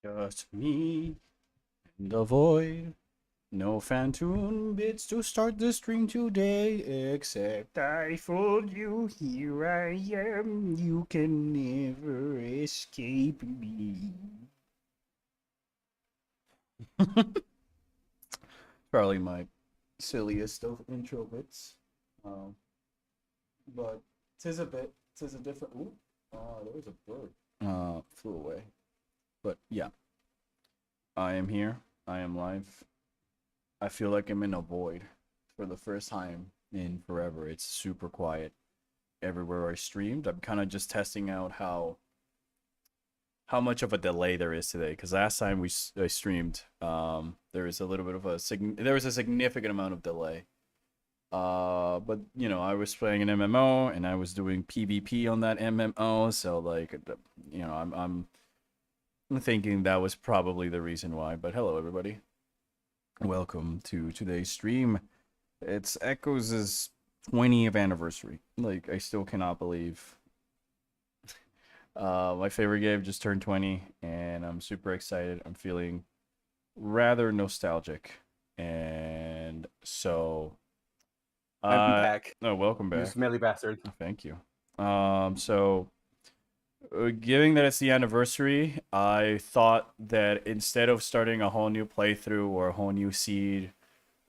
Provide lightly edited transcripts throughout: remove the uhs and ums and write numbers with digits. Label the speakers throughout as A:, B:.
A: Just me and the void. No Phantom bits to start the stream today, except I told you, here I am. You can never escape me. Probably my silliest of intro bits. Um, but tis a different. Ooh, there was a bird. Flew away. But yeah, I am here. I am live. I feel like I'm in a void for the first time in forever. It's super quiet everywhere I streamed. I'm kind of just testing out how much of a delay there is today. Because last time I streamed, there was a little bit of there was a significant amount of delay. But you know, I was playing an MMO and I was doing PvP on that MMO, so like, you know, I'm thinking that was probably the reason why. But hello, everybody. Welcome to today's stream. It's Echoes' 20th anniversary. Like, I still cannot believe. My favorite game just turned 20, and I'm super excited. I'm feeling rather nostalgic. And so,
B: I'm back.
A: oh, welcome
B: You
A: back.
B: smelly bastard.
A: Thank you. So, given that it's the anniversary, I thought that instead of starting a whole new playthrough or a whole new seed,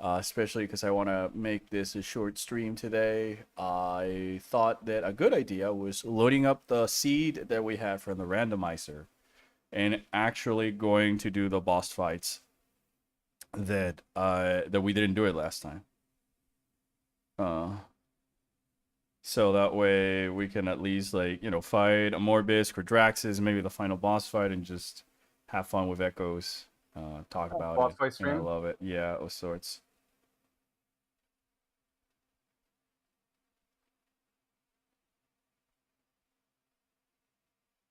A: especially because I want to make this a short stream today, I thought that a good idea was loading up the seed that we had from the randomizer and actually going to do the boss fights that we didn't do it last time. So that way we can at least, like, you know, fight a Morbius or Draxus, maybe the final boss fight, and just have fun with Echoes. Talk about
B: Boss
A: it.
B: fight
A: And I
B: stream?
A: love it. Yeah, of sorts.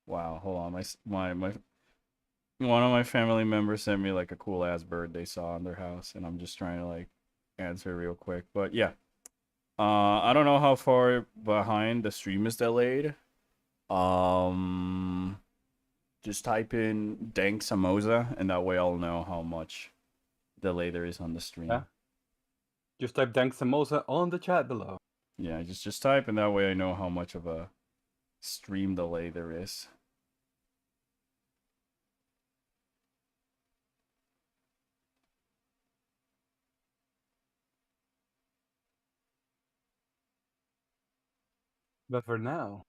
A: Wow, hold on. My one of my family members sent me like a cool ass bird they saw in their house, and I'm just trying to like answer real quick. But yeah, I don't know how far behind the stream is delayed. Um, just type in dank samosa, and that way I'll know how much delay there is on the stream.
B: Yeah. Just type dank samosa on the chat below.
A: Yeah, just type, and that way I know how much of a stream delay there is.
B: But for now,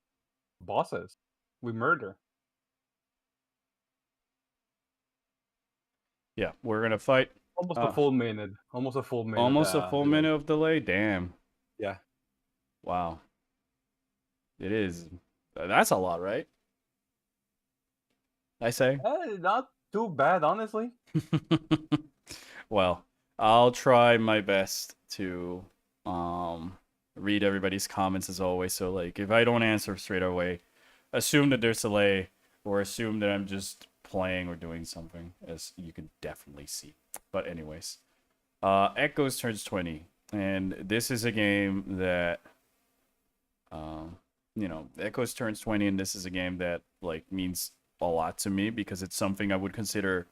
B: bosses. We murder.
A: Yeah, we're gonna fight.
B: Almost a full minute. Almost a full minute.
A: Almost a full
B: Delay.
A: minute of delay. Damn.
B: Yeah.
A: Wow. It is. That's a lot, right? I say.
B: Not too bad, honestly.
A: Well, I'll try my best to read everybody's comments as always. So like, if I don't answer straight away, assume that there's delay, or assume that I'm just playing or doing something, as you can definitely see. But anyways, Echoes turns 20, and this is a game that, you know, Echoes turns 20, and this is a game that like means a lot to me because it's something I would consider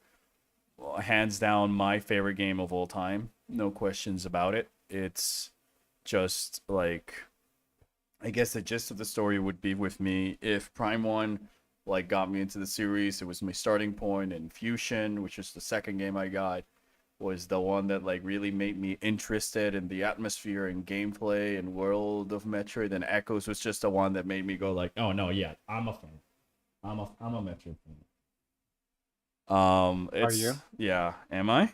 A: hands down my favorite game of all time. No questions about it. It's just like, I guess the gist of the story would be with me if Prime 1 like got me into the series. It was my starting point, and Fusion, which is the second game I got, was the one that like really made me interested in the atmosphere and gameplay and world of Metroid. And Echoes was just the one that made me go like, oh no, yeah, I'm a fan. I'm a Metroid fan.
B: Are
A: It's,
B: you?
A: yeah. Am I?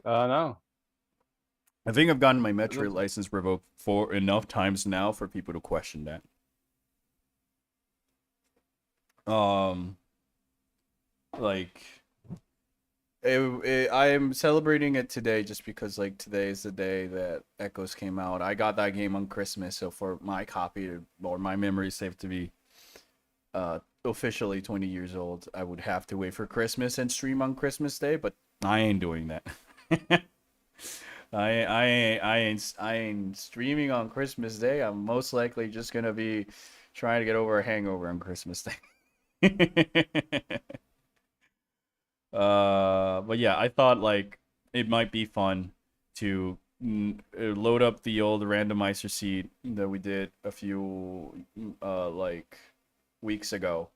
B: No.
A: I think I've gotten my Metroid license revoked for enough times now for people to question that. Um, like, I am celebrating it today just because like today is the day that Echoes came out. I got that game on Christmas, so for my copy or my memory save to be officially 20 years old, I would have to wait for Christmas and stream on Christmas Day, but I ain't doing that. I ain't streaming on Christmas Day. I'm most likely just gonna be trying to get over a hangover on Christmas Day. But yeah, I thought like it might be fun to load up the old randomizer seed that we did a few like weeks ago.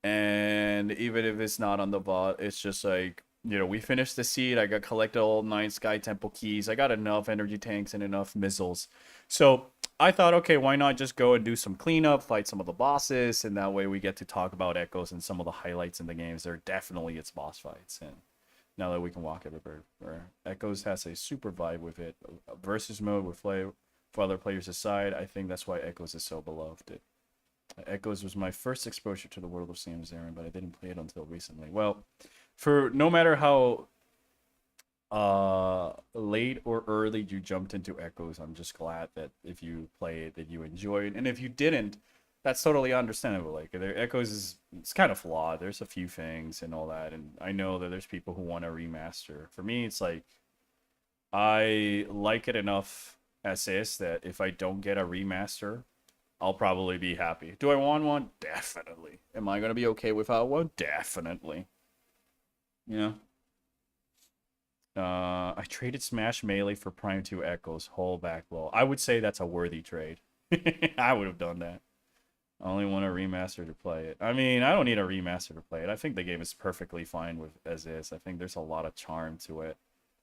A: And even if it's not on the bot, it's just like, we finished the seed. I got collected all 9 Sky Temple keys. I got enough energy tanks and enough missiles. So I thought, okay, why not just go and do some cleanup, fight some of the bosses, and that way we get to talk about Echoes and some of the highlights in the games. They're definitely its boss fights. And now that we can walk everywhere, where Echoes has a super vibe with it. Versus mode with for other players aside, I think that's why Echoes is so beloved. Echoes was my first exposure to the world of Samus Aran, but I didn't play it until recently. Well, for no matter how late or early you jumped into Echoes, I'm just glad that if you play it, that you enjoyed, and if you didn't, that's totally understandable. Like Echoes is, it's kind of flawed. There's a few things and all that, and I know that there's people who want a remaster. For me, it's like I like it enough as is that if I don't get a remaster, I'll probably be happy. Do I want one? Definitely. Am I gonna be okay without one? Definitely. Yeah. I traded Smash Melee for Prime 2 Echoes, whole back roll. I would say that's a worthy trade. I would have done that. I only want a remaster to play it. I mean, I don't need a remaster to play it. I think the game is perfectly fine with as is. I think there's a lot of charm to it.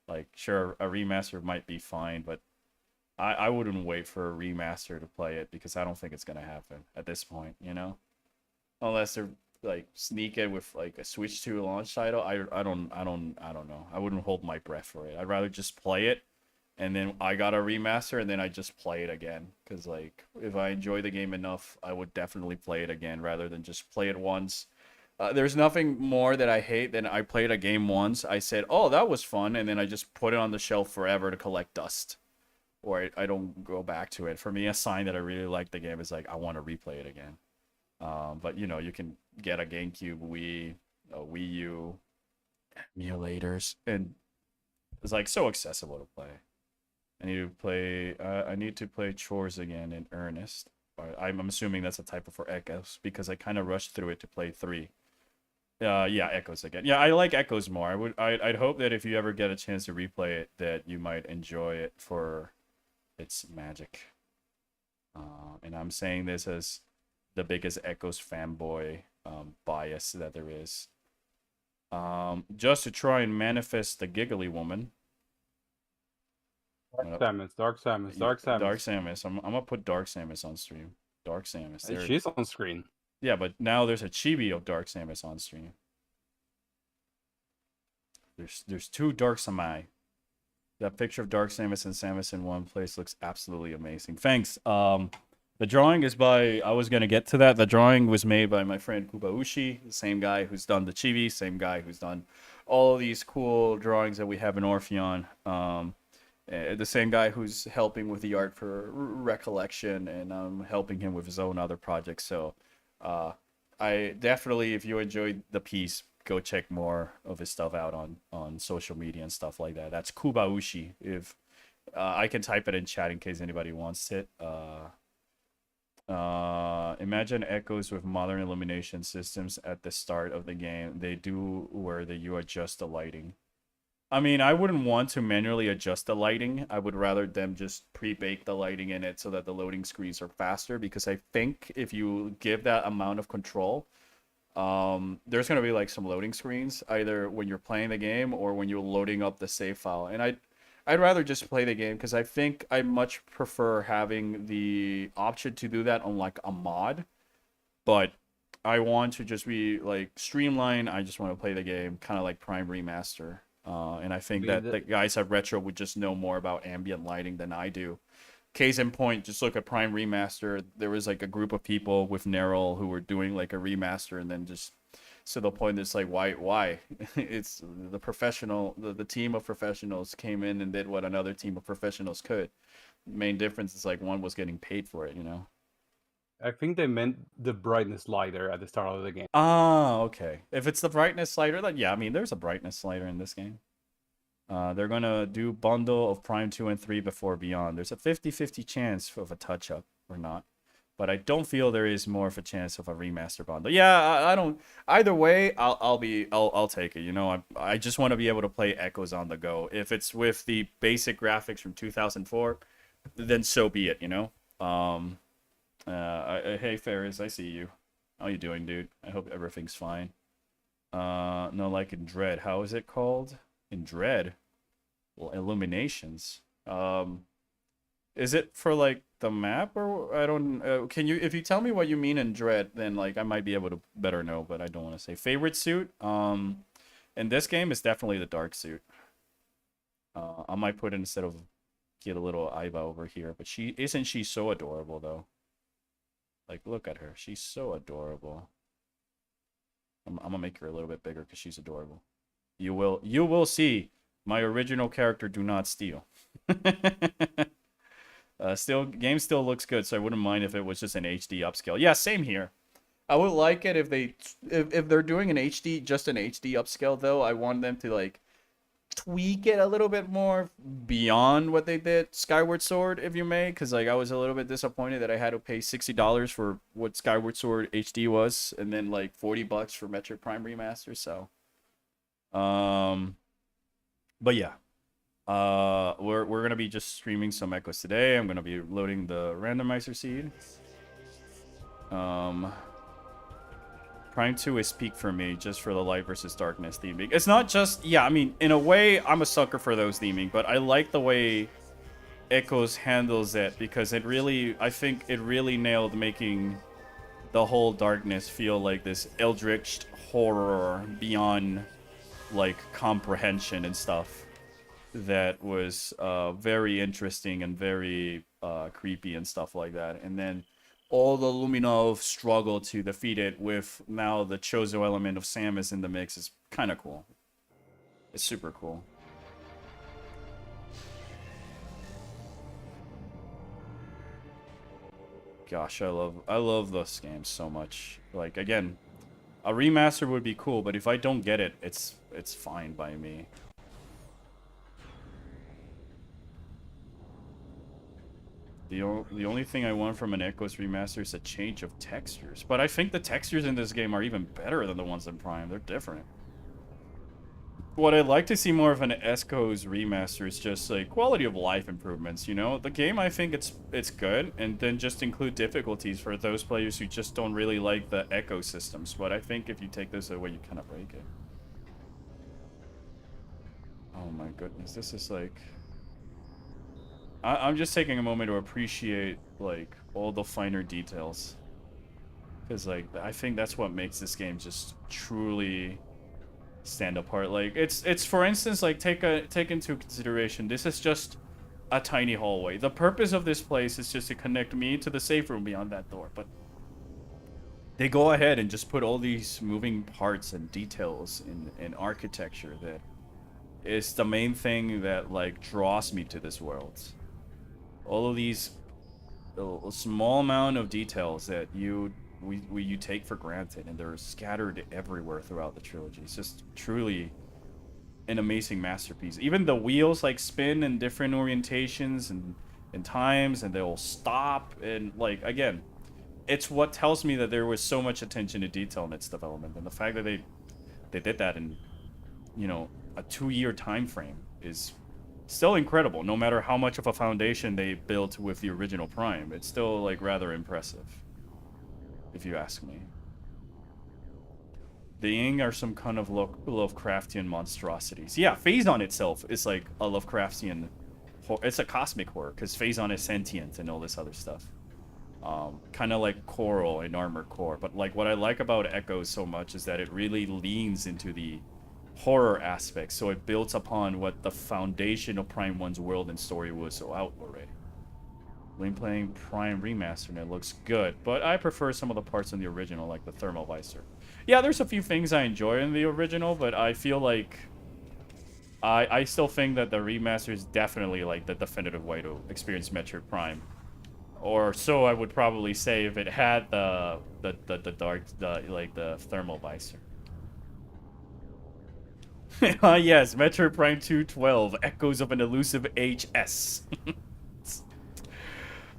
A: Like, sure, a remaster might be fine, but I wouldn't wait for a remaster to play it because I don't think it's gonna happen at this point, Unless they're like sneak it with like a Switch 2 launch title. I don't know. I wouldn't hold my breath for it. I'd rather just play it and then I got a remaster and then I just play it again. Cause like if I enjoy the game enough, I would definitely play it again rather than just play it once. There's nothing more that I hate than I played a game once. I said, "Oh, that was fun," and then I just put it on the shelf forever to collect dust, or I don't go back to it. For me, a sign that I really like the game is like I want to replay it again. But you can get a GameCube, Wii, a Wii U emulators, and it's like so accessible to play. I need to play Chores again in earnest. I'm assuming that's a typo for Echoes because I kind of rushed through it to play 3. Yeah, Echoes again. Yeah, I like Echoes more. I'd hope that if you ever get a chance to replay it, that you might enjoy it for its magic. And I'm saying this as the biggest Echoes fanboy bias that there is. Just to try and manifest the giggly woman.
B: Dark Samus, Dark Samus, Dark
A: Dark
B: Samus.
A: Samus. I'm gonna put Dark Samus on stream. Dark Samus.
B: And
A: There.
B: she's on screen.
A: Yeah, but now there's a chibi of Dark Samus on stream. There's 2 Dark Samai. That picture of Dark Samus and Samus in one place looks absolutely amazing. Thanks. The drawing is by, I was going to get to that. The drawing was made by my friend Kubaushi, the same guy who's done the chibi, same guy who's done all of these cool drawings that we have in Orpheon. The same guy who's helping with the art for Recollection, and I'm helping him with his own other projects. So I definitely, if you enjoyed the piece, go check more of his stuff out on social media and stuff like that. That's Kubaushi. If I can type it in chat in case anybody wants it. Imagine Echoes with modern illumination systems at the start of the game. They do where you adjust the lighting. I mean, I wouldn't want to manually adjust the lighting. I would rather them just pre-bake the lighting in it so that the loading screens are faster, because I think if you give that amount of control, there's going to be like some loading screens either when you're playing the game or when you're loading up the save file. And I'd rather just play the game because I think I much prefer having the option to do that on like a mod. But I want to just be like streamlined. I just want to play the game kind of like Prime Remaster. And I think that the guys at Retro would just know more about ambient lighting than I do. Case in point, just look at Prime Remaster. There was like a group of people with Nerl who were doing like a remaster, and then just to the point it's like, why? It's the professional, the team of professionals came in and did what another team of professionals could. Main difference is like one was getting paid for it,
B: I think they meant the brightness slider at the start of the game.
A: Ah, okay. If it's the brightness slider, then yeah, I mean, there's a brightness slider in this game. They're going to do bundle of Prime 2 and 3 before Beyond. There's a 50-50 chance of a touch-up or not. but I don't feel there is more of a chance of a remaster bundle. Yeah, I don't. Either way, I'll take it. You know, I just want to be able to play Echoes on the go. If it's with the basic graphics from 2004, then so be it. You know. Hey Ferris, I see you. How you doing, dude? I hope everything's fine. No, like in Dread. How is it called? In Dread? Well, Illuminations. Is it for like the map or I don't? Can you if you tell me what you mean in Dread, then like I might be able to better know. But I don't want to say favorite suit. In this game, it's definitely the dark suit. I might put it instead of get a little Iva over here, but isn't she so adorable though? Like look at her, she's so adorable. I'm gonna make her a little bit bigger because she's adorable. You will see my original character do not steal. Game still looks good, so I wouldn't mind if it was just an HD upscale. Yeah, same here. I would like it if they're doing an HD, just an HD upscale though. I want them to like tweak it a little bit more beyond what they did Skyward Sword, if you may, because like I was a little bit disappointed that I had to pay $60 for what Skyward Sword HD was, and then like $40 for Metroid Prime Remaster. So, but yeah. We're gonna be just streaming some Echoes today. I'm gonna be loading the randomizer seed. Prime 2 is peak for me, just for the light versus darkness theming. It's not just, yeah, I mean, in a way, I'm a sucker for those theming, but I like the way Echoes handles it, because it really, I think it really nailed making the whole darkness feel like this eldritch horror beyond, like, comprehension and stuff. That was very interesting and very creepy and stuff like that. And then all the Luminov struggle to defeat it with now the Chozo element of Samus in the mix is kind of cool. It's super cool. Gosh, I love this game so much. Like again, a remaster would be cool, but if I don't get it, it's fine by me. The only thing I want from an Echoes remaster is a change of textures. But I think the textures in this game are even better than the ones in Prime. They're different. What I'd like to see more of an Echoes remaster is just like quality of life improvements, you know? The game, I think it's good, and then just include difficulties for those players who just don't really like the Echo systems. But I think if you take this away, you kind of break it. Oh my goodness, this is like... I'm just taking a moment to appreciate, like, all the finer details. Because, like, I think that's what makes this game just truly stand apart. Like, it's for instance, like, take into consideration, this is just a tiny hallway. The purpose of this place is just to connect me to the safe room beyond that door. But they go ahead and just put all these moving parts and details in architecture that is the main thing that, like, draws me to this world. All of these small amount of details that you take for granted, and they're scattered everywhere throughout the trilogy. It's just truly an amazing masterpiece. Even the wheels like spin in different orientations and times, and they'll stop, and like again, it's what tells me that there was so much attention to detail in its development, and the fact that they did that in, you know, a 2-year time frame is still incredible. No matter how much of a foundation they built with the original Prime, it's still like rather impressive, if you ask me. The Ying are some kind of Lovecraftian monstrosities. Yeah, Phazon itself is like a Lovecraftian it's a cosmic horror, because Phazon is sentient and all this other stuff. Kind of like Coral in Armored Core. But like what I like about Echoes so much is that it really leans into the horror aspect, so it builds upon what the foundation of Prime 1's world and story was so out already. When playing Prime Remaster, and it looks good, but I prefer some of the parts in the original, like the thermal visor. Yeah, there's a few things I enjoy in the original, but I feel like I still think that the remaster is definitely like the definitive way to experience Metroid Prime. Or so I would probably say if it had the thermal visor. Yes, Metroid Prime 212, Echoes of an Elusive HS.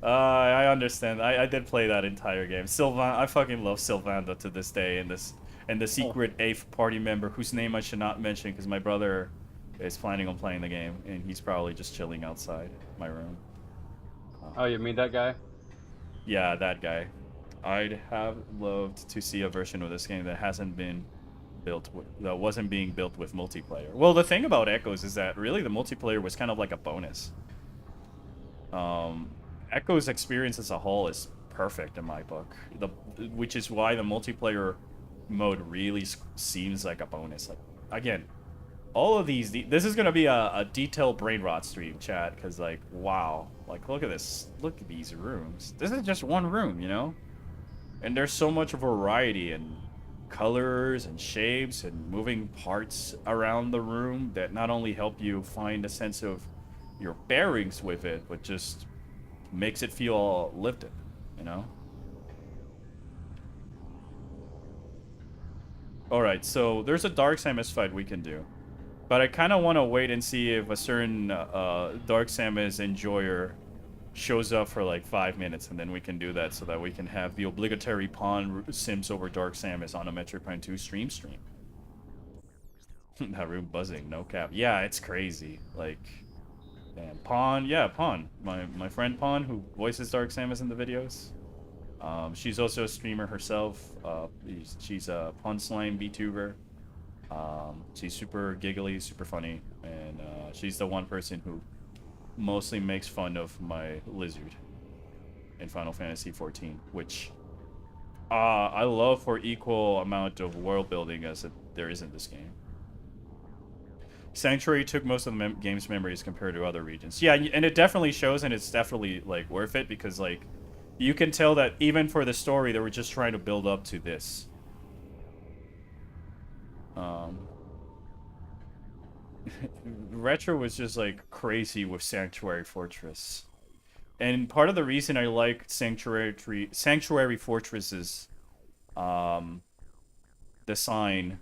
A: I understand. I did play that entire game. Sylvan, I fucking love Sylvanda to this day, and the
B: Oh,
A: secret eighth party member whose name I should not mention because my brother is planning on playing the game and he's probably just chilling outside my room.
B: oh, you mean that guy?
A: Yeah, that guy. I'd have loved to see a version of this game that hasn't been that wasn't being built with multiplayer. Well, the thing about Echoes is that really the multiplayer was kind of like a bonus. Um, Echo's experience as a whole is perfect in my book. Which is why the multiplayer mode really seems like a bonus. Like again, all of these. This is gonna be a detailed brain rot stream, chat. Because like, wow, like look at this. Look at these rooms. This is just one room, you know. And there's so much variety and colors and shapes and moving parts around the room that not only help you find a sense of your bearings with it, but just makes it feel lifted, you know? Alright, so there's a Dark Samus fight we can do. But I kind of want to wait and see if a certain Dark Samus enjoyer shows up for like 5 minutes, and then we can do that so that we can have the obligatory pawn sims over Dark Samus on a Metroid Prime 2 stream. That room buzzing, no cap. Yeah, it's crazy. Like, damn, Pawn, yeah, Pawn. My friend Pawn, who voices Dark Samus in the videos. She's also a streamer herself. She's a Pawn Slime VTuber. She's super giggly, super funny, and she's the one person who mostly makes fun of my lizard in Final Fantasy XIV, which I love for equal amount of world building as there is in this game. Sanctuary took most of the game's memories compared to other regions. Yeah, and it definitely shows, and it's definitely like worth it because like you can tell that even for the story, they were just trying to build up to this. Retro was just like crazy with Sanctuary Fortress. And part of the reason I like Sanctuary Fortress's design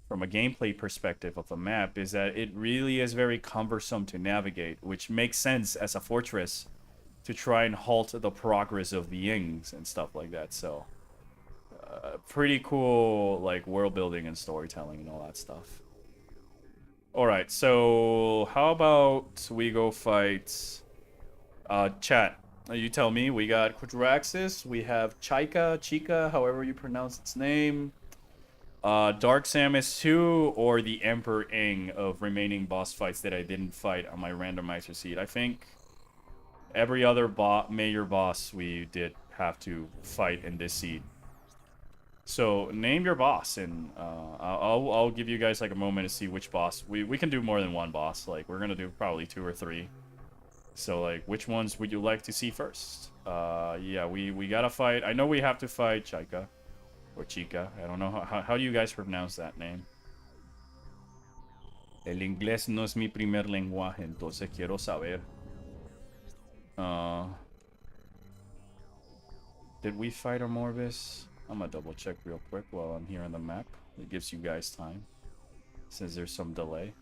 A: from a gameplay perspective of the map is that it really is very cumbersome to navigate, which makes sense as a fortress to try and halt the progress of the Yings and stuff like that. So, pretty cool, like world building and storytelling and all that stuff. All right, so how about we go fight? Chat. You tell me. We got Quadraxis. We have Chica, however you pronounce its name. Dark Samus 2 or the Emperor Ing of remaining boss fights that I didn't fight on my randomizer seed. I think every other major boss we did have to fight in this seed. So name your boss, and I'll give you guys like a moment to see which boss. We can do more than one boss. Like we're gonna do probably 2 or 3. So like, which ones would you like to see first? Yeah, we gotta fight. I know we have to fight Chica. Or Chica. I don't know. How do you guys pronounce that name? El inglés no es mi primer lenguaje, entonces quiero saber. Did we fight a Morbis? I'm gonna double check real quick while I'm here on the map. It gives you guys time. Since there's some delay.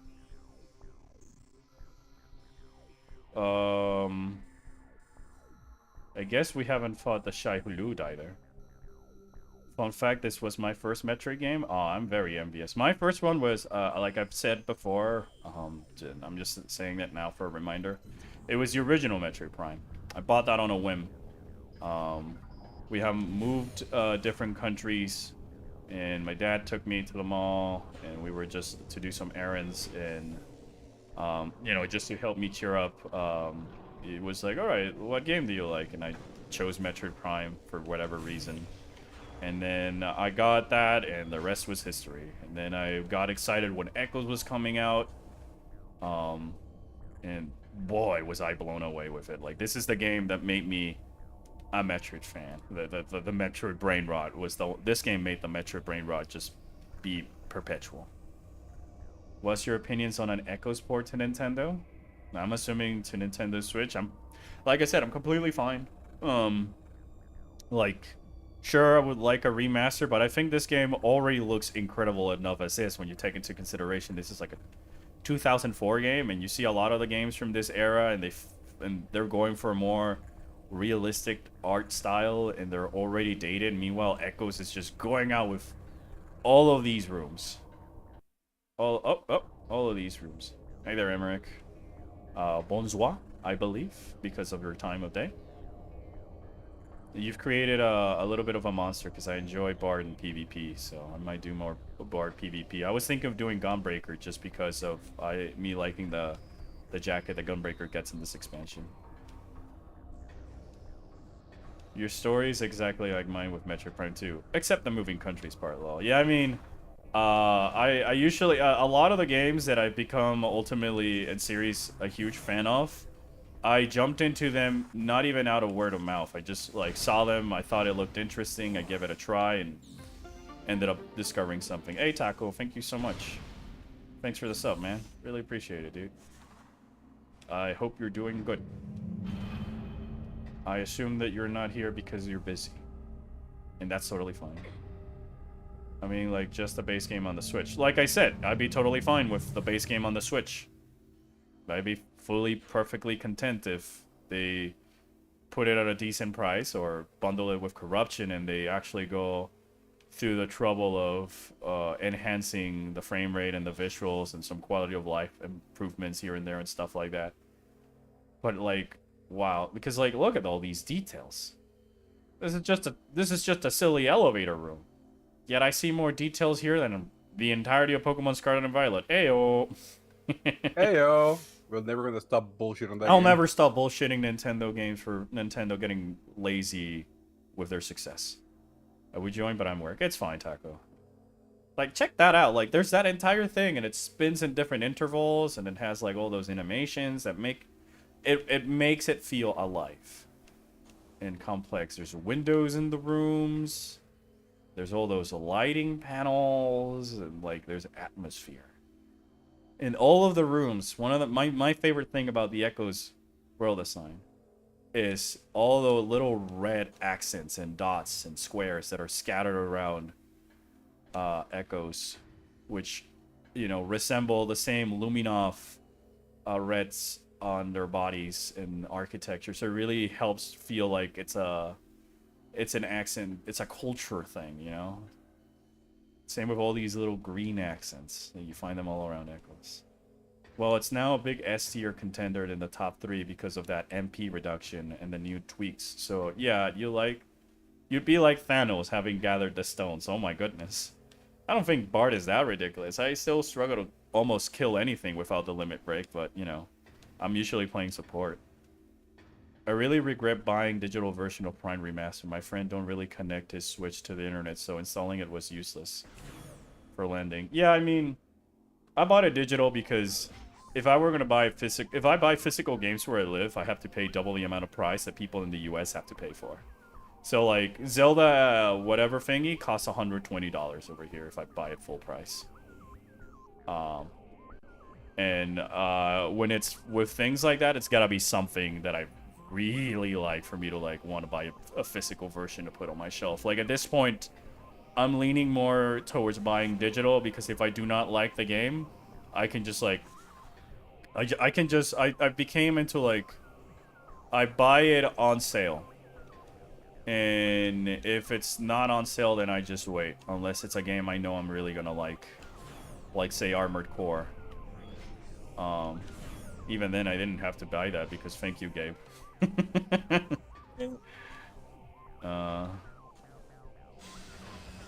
A: I guess we haven't fought the Shai Hulud either. Fun fact, this was my first Metroid game. Oh, I'm very envious. My first one was, like I've said before, I'm just saying that now for a reminder. It was the original Metroid Prime. I bought that on a whim. We have moved different countries, and my dad took me to the mall, and we were just to do some errands, and, you know, just to help me cheer up. It was like, all right, what game do you like? And I chose Metroid Prime for whatever reason. And then I got that, and the rest was history. And then I got excited when Echoes was coming out. And boy, was I blown away with it. Like, this is the game that made me a Metroid fan. The Metroid brain rot was this game made the Metroid brain rot just be perpetual. What's your opinions on an Echoes port to Nintendo? I'm assuming to Nintendo Switch. Like I said, I'm completely fine. Like, sure, I would like a remaster, but I think this game already looks incredible enough as is when you take into consideration this is like a 2004 game, and you see a lot of the games from this era, and they're going for more realistic art style and they're already dated. Meanwhile, Echoes is just going out with all of these rooms. All of these rooms. Hey there, Emmerich. Bonsoir, I believe, because of your time of day. You've created a little bit of a monster because I enjoy Bard and PvP, so I might do more Bard PvP. I was thinking of doing Gunbreaker just because of me liking the jacket that Gunbreaker gets in this expansion. Your story is exactly like mine with Metroid Prime 2, except the moving countries part, lol. Yeah, I mean, I usually, a lot of the games that I've become ultimately in series a huge fan of, I jumped into them not even out of word of mouth. I just like saw them, I thought it looked interesting, I gave it a try, and ended up discovering something. Hey Taco, thank you so much. Thanks for the sub, man. Really appreciate it, dude. I hope you're doing good. I assume that you're not here because you're busy. And that's totally fine. I mean, like, just the base game on the Switch. Like I said, I'd be totally fine with the base game on the Switch. I'd be fully, perfectly content if they put it at a decent price or bundle it with Corruption and they actually go through the trouble of enhancing the frame rate and the visuals and some quality of life improvements here and there and stuff like that. But, like, wow, because like look at all these details. This is just a silly elevator room. Yet I see more details here than the entirety of Pokemon Scarlet and Violet. Ayo.
B: Heyo. We're never gonna stop bullshit on that.
A: I'll never stop bullshitting Nintendo games for Nintendo getting lazy with their success. I would join, but I'm work. It's fine, Taco. Like, check that out. Like, there's that entire thing, and it spins in different intervals, and it has like all those animations that make it makes it feel alive and complex. There's windows in the rooms. There's all those lighting panels, and like there's atmosphere. In all of the rooms, one of the my favorite thing about the Echoes world design is all the little red accents and dots and squares that are scattered around Echoes, which, you know, resemble the same Luminov reds on their bodies and architecture. So it really helps feel like it's an accent, it's a culture thing, you know? Same with all these little green accents. You find them all around Echoes. Well, it's now a big S tier contender in the top 3 because of that MP reduction and the new tweaks. So yeah, you'd be like Thanos having gathered the stones. Oh my goodness. I don't think Bard is that ridiculous. I still struggle to almost kill anything without the limit break, but you know, I'm usually playing support. I really regret buying digital version of Prime Remaster. My friend don't really connect his Switch to the internet, so installing it was useless for lending. Yeah, I mean, I bought it digital because if I were gonna buy if I buy physical games where I live, I have to pay double the amount of price that people in the US have to pay for. So like Zelda whatever thingy costs $120 over here if I buy it full price. When it's with things like that, it's gotta be something that I really like for me to like want to buy a physical version to put on my shelf. Like at this point, I'm leaning more towards buying digital because if I do not like the game, I can just like I became into like I buy it on sale. And if it's not on sale, then I just wait. Unless it's a game I know I'm really gonna like say Armored Core. Even then, I didn't have to buy that because thank you, Gabe.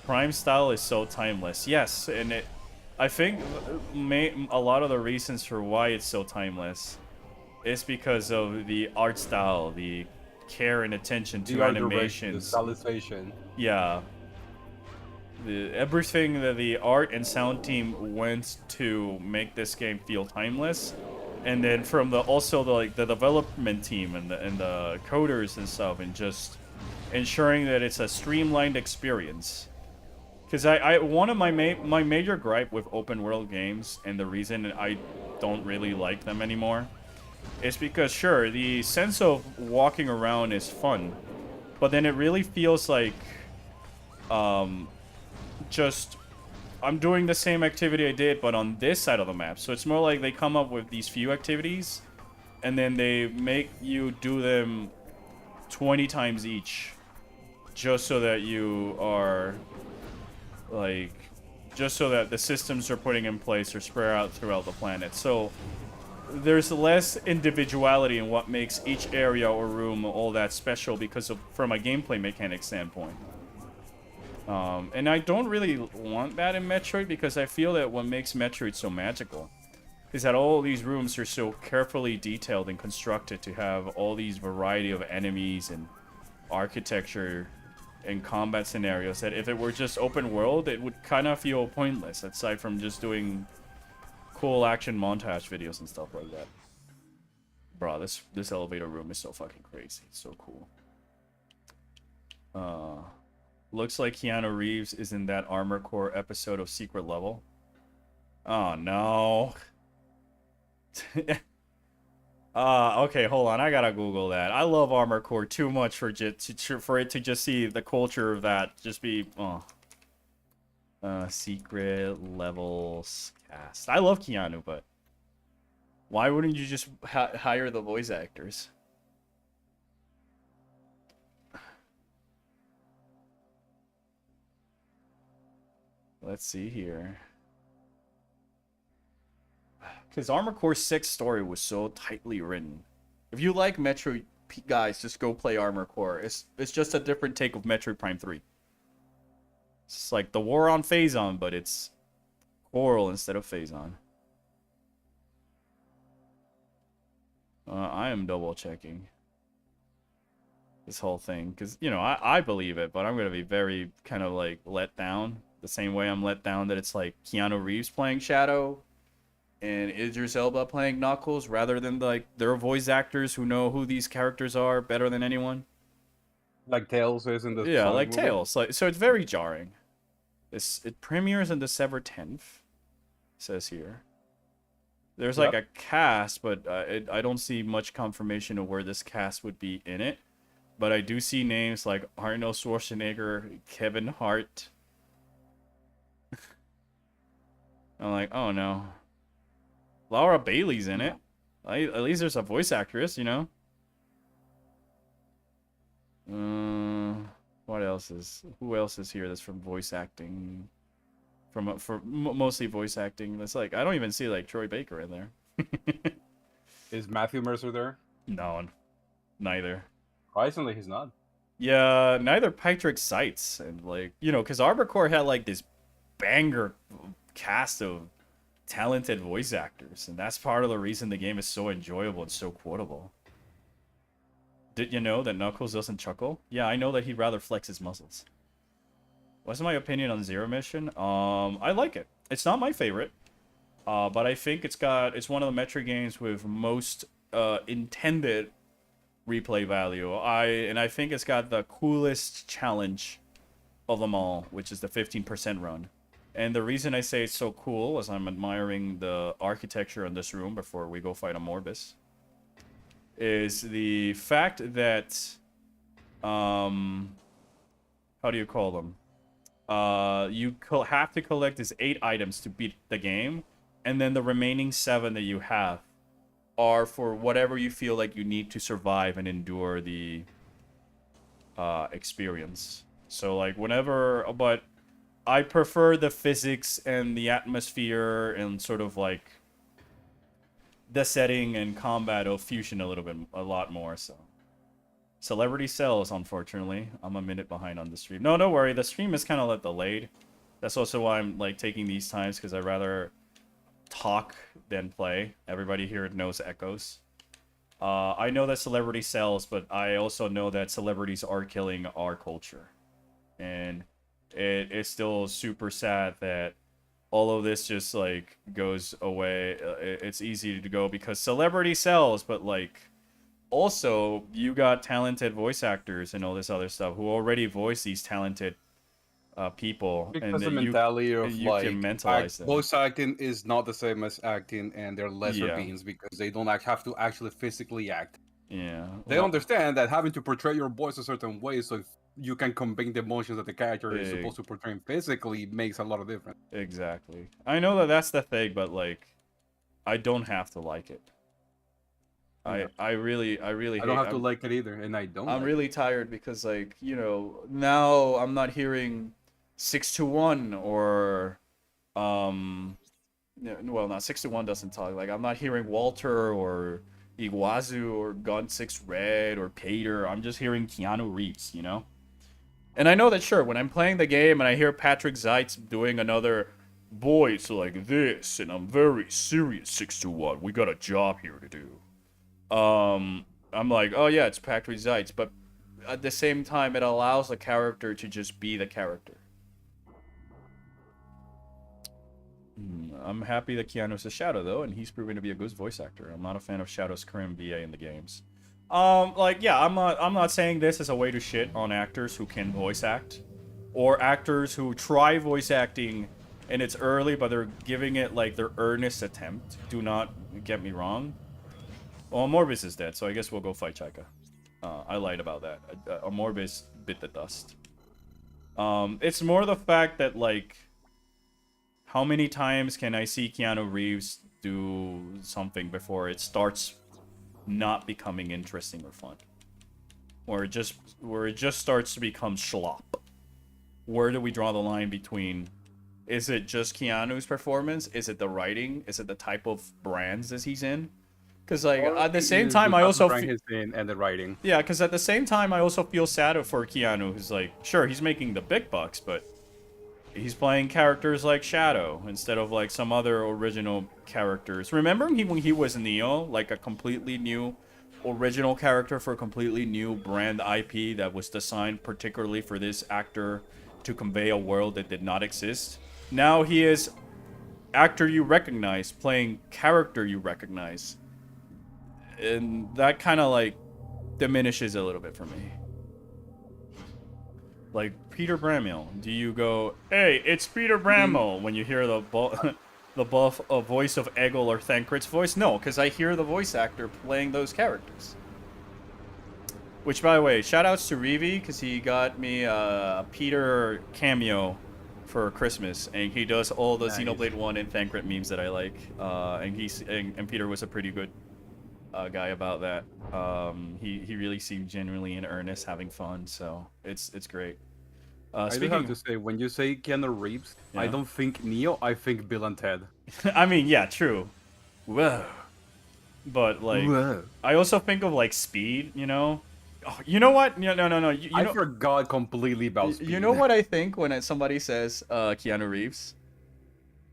A: Prime style is so timeless. Yes, and I think a lot of the reasons for why it's so timeless is because of the art style, the care and attention to animations,
B: the stylization.
A: Yeah, everything that the art and sound team went to make this game feel timeless, and then from the development team and the coders and stuff, and just ensuring that it's a streamlined experience. Because one of my major gripe with open world games, and the reason I don't really like them anymore, is because sure, the sense of walking around is fun, but then it really feels like just I'm doing the same activity I did but on this side of the map. So it's more like they come up with these few activities and then they make you do them 20 times each, just so that you are, like, just so that the systems they're putting in place are spread out throughout the planet. So there's less individuality in what makes each area or room all that special because of, from a gameplay mechanic standpoint. And I don't really want that in Metroid because I feel that what makes Metroid so magical is that all these rooms are so carefully detailed and constructed to have all these variety of enemies and architecture and combat scenarios that if it were just open world, it would kind of feel pointless aside from just doing cool action montage videos and stuff like that. Bro, this elevator room is so fucking crazy. It's so cool. Looks like Keanu Reeves is in that Armor Core episode of Secret Level. Oh no. Okay, hold on. I gotta Google that. I love Armor Core too much for it to just see the culture of that just be. Secret Levels cast. I love Keanu, but why wouldn't you just hire the voice actors? Let's see here. Because Armor Core 6 story was so tightly written. If you like Metroid, guys, just go play Armor Core. It's just a different take of Metroid Prime 3. It's like the war on Phazon, but it's Coral instead of Phazon. I am double checking this whole thing because, you know, I believe it, but I'm going to be very kind of like let down the same way I'm let down that it's like Keanu Reeves playing Shadow and Idris Elba playing Knuckles rather than like their voice actors who know who these characters are better than anyone.
B: Like Tails is in the
A: Yeah,
B: Sonic
A: like
B: movie.
A: Tails. Like, so it's very jarring. It premieres on December 10th, says here. There's like a cast, but I don't see much confirmation of where this cast would be in it. But I do see names like Arnold Schwarzenegger, Kevin Hart. I'm like, oh no. Laura Bailey's in it. At least there's a voice actress, you know? What else is... Who else is here that's from voice acting? Mostly voice acting. That's like... I don't even see, like, Troy Baker in there.
B: Is Matthew Mercer there?
A: No. Neither.
B: Surprisingly, he's not.
A: Yeah, neither Patrick Seitz. And, like... You know, because Arbor Core had, like, this banger cast of talented voice actors. And that's part of the reason the game is so enjoyable and so quotable. Did you know that Knuckles doesn't chuckle? Yeah, I know that he'd rather flex his muscles. What's my opinion on Zero Mission? I like it. It's not my favorite. But I think it's one of the Metroid games with most intended replay value. I think it's got the coolest challenge of them all, which is the 15% run. And the reason I say it's so cool is I'm admiring the architecture in this room before we go fight a Morbus. Is the fact that, how do you call them? You have to collect these 8 items to beat the game, and then the remaining 7 that you have are for whatever you feel like you need to survive and endure the experience. So, like, but I prefer the physics and the atmosphere and sort of, like, the setting and combat of Fusion a lot more, so. Celebrity sells, unfortunately. I'm a minute behind on the stream. No, don't worry. The stream is kind of delayed. That's also why I'm, like, taking these times, because I'd rather talk than play. Everybody here knows Echoes. I know that celebrity sells, but I also know that celebrities are killing our culture. And it's still super sad that all of this just, like, goes away. It's easy to go because celebrity sells, but, like, also, you got talented voice actors and all this other stuff who already voice these talented people.
B: Because
A: and
B: the mentality of,
A: you
B: like,
A: can mentalize them.
B: voice acting is not the same as acting, and they're lesser beings because they don't have to actually physically act.
A: Yeah.
B: They understand that having to portray your voice a certain way so you can convey the emotions that the character is supposed to portray physically makes a lot of difference.
A: Exactly. I know that that's the thing, but, like, I don't have to like it.
B: Yeah.
A: I really
B: I don't have to like it either, and I don't
A: I'm
B: like
A: really
B: it.
A: tired because, like, now I'm not hearing 621 or well, not 621 doesn't talk. Like, I'm not hearing Walter or Iguazu or Gun 6 Red or Pater. I'm just hearing Keanu Reeves, And I know that, sure, when I'm playing the game and I hear Patrick Zeitz doing another voice like this, and I'm very serious, 621, we got a job here to do. I'm like, oh yeah, it's Patrick Zeitz, but at the same time, it allows the character to just be the character. I'm happy that Keanu's a Shadow, though, and he's proven to be a good voice actor. I'm not a fan of Shadow's current VA in the games. Like, yeah, I'm not saying this as a way to shit on actors who can voice act, or actors who try voice acting and it's early, but they're giving it like their earnest attempt. Do not get me wrong. Well, Morbis is dead, so I guess we'll go fight Chika. I lied about that. Morbis bit the dust. It's more the fact that, like, how many times can I see Keanu Reeves do something before it starts not becoming interesting or fun? Where it just starts to become schlop. Where do we draw the line between, is it just Keanu's performance? Is it the writing? Is it the type of brands that he's in? Because, like, at the same time, I also
B: feel... and the writing.
A: Yeah, because at the same time, I also feel sad for Keanu, who's like, sure, he's making the big bucks, but he's playing characters like Shadow instead of, like, some other original characters. Remember when he was Neo, like a completely new original character for a completely new brand IP that was designed particularly for this actor to convey a world that did not exist? Now he is actor you recognize, playing character you recognize. And that kind of, like, diminishes a little bit for me. Like, Peter Bramwell, do you go, hey, it's Peter Bramwell, when you hear the voice of Eggle or Thancred's voice? No, because I hear the voice actor playing those characters. Which, by the way, shoutouts to Reevy, because he got me a Peter cameo for Christmas, and he does all the Xenoblade 1 and Thancred memes that I like. And Peter was a pretty good guy about that. He really seemed genuinely in earnest, having fun, so it's great.
B: I do have to say, when you say Keanu Reeves, yeah. I don't think Neo, I think Bill and Ted.
A: I mean, yeah, true. Whoa. But, like, whoa. I also think of, like, Speed, Oh, you know what? No. I
B: forgot completely about Speed.
A: You know what I think when somebody says Keanu Reeves?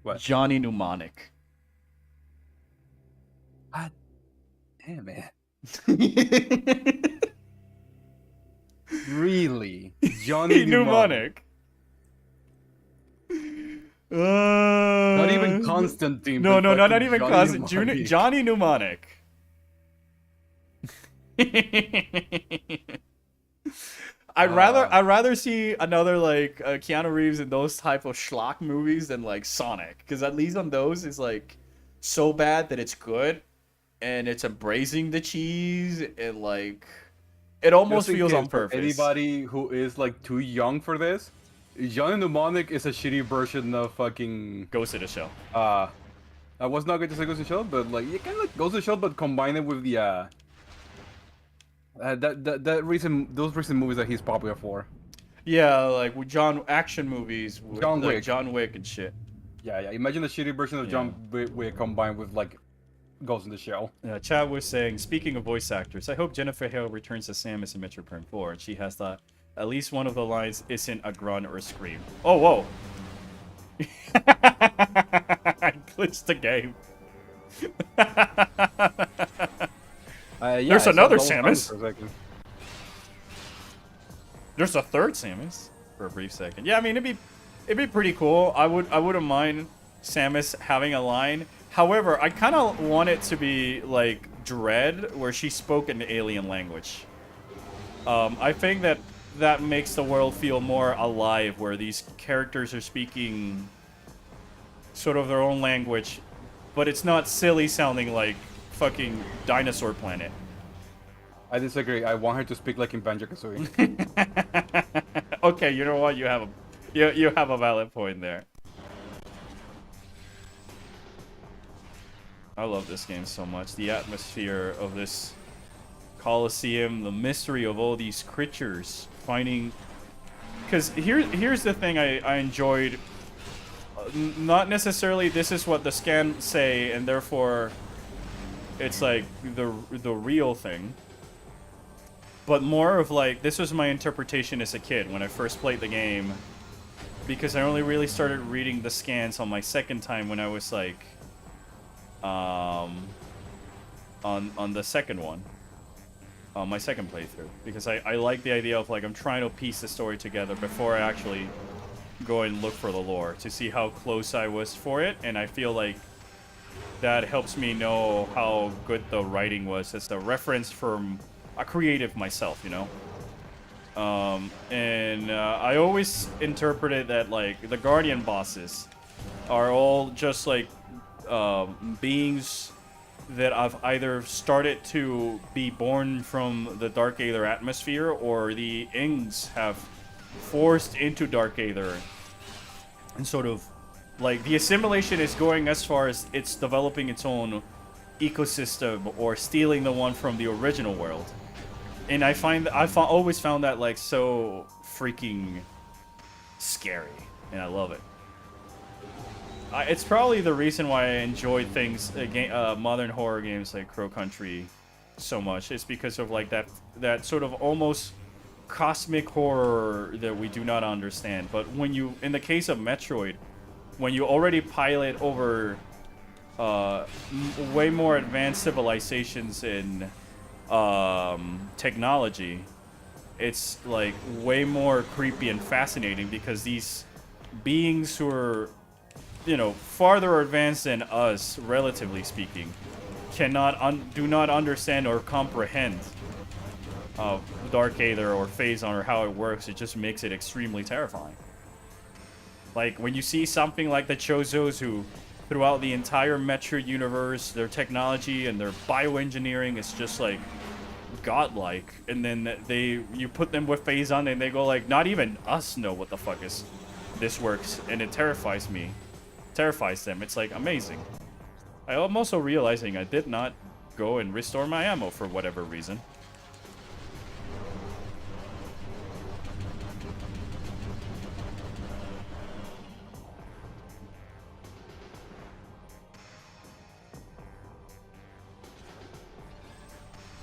B: What?
A: Johnny Mnemonic.
B: God damn it. Really? Johnny Mnemonic. Not even Constantine.
A: No, not even Constantine. Johnny Mnemonic. I'd rather see another, like, Keanu Reeves in those type of schlock movies than, like, Sonic, because at least on those is, like, so bad that it's good, and it's embracing the cheese, and, like, it almost feels on purpose.
B: Anybody who is, like, too young for this, Johnny Mnemonic is a shitty version of fucking
A: Ghost in the Shell.
B: I was not going to say Ghost in the Shell, but, like, you can, like, Ghost in the Shell, but combine it with the those recent movies that he's popular for.
A: Yeah, like with action movies, with
B: John Wick.
A: Like John Wick and shit.
B: Yeah. Imagine a shitty version of John Wick combined with, like, Ghost in the Shell.
A: Chad was saying, speaking of voice actors, I hope Jennifer Hale returns as Samus in Metroid Prime 4, and she has that at least one of the lines isn't a grunt or a scream. Oh, whoa! I glitched the game. There's another Samus. There's a third Samus for a brief second. Yeah, I mean it'd be pretty cool. I wouldn't mind Samus having a line. However, I kind of want it to be like Dread, where she spoke an alien language. I think that makes the world feel more alive, where these characters are speaking sort of their own language, but it's not silly sounding like fucking Dinosaur Planet.
B: I disagree. I want her to speak like in Banjo-Kazooie.
A: Okay, you know what? You have a valid point there. I love this game so much. The atmosphere of this Coliseum, the mystery of all these creatures, finding... Because here's the thing I enjoyed. Not necessarily this is what the scans say, and therefore it's like the real thing. But more of like, this was my interpretation as a kid when I first played the game. Because I only really started reading the scans on my second time when I was like... on the second one. On my second playthrough. Because I like the idea of like, I'm trying to piece the story together before I actually go and look for the lore. To see how close I was for it. And I feel like that helps me know how good the writing was as the reference from a creative myself, you know? I always interpreted that like the Guardian bosses are all just like beings that I've either started to be born from the Dark Aether atmosphere, or the Ings have forced into Dark Aether, and sort of like the assimilation is going as far as it's developing its own ecosystem or stealing the one from the original world. And I find always found that like so freaking scary, and I love it. It's probably the reason why I enjoyed things, modern horror games like Crow Country, so much. It's because of like that sort of almost cosmic horror that we do not understand. But when you, in the case of Metroid, when you already pilot over way more advanced civilizations in technology, it's like way more creepy and fascinating, because these beings who are, you know, farther advanced than us, relatively speaking, do not understand or comprehend Dark Aether or Phazon or how it works. It just makes it extremely terrifying. Like when you see something like the Chozos, who throughout the entire Metroid universe, their technology and their bioengineering is just like godlike, and then you put them with Phazon and they go like, not even us know what the fuck is this works, and it terrifies them. It's like amazing. I'm also realizing I did not go and restore my ammo for whatever reason.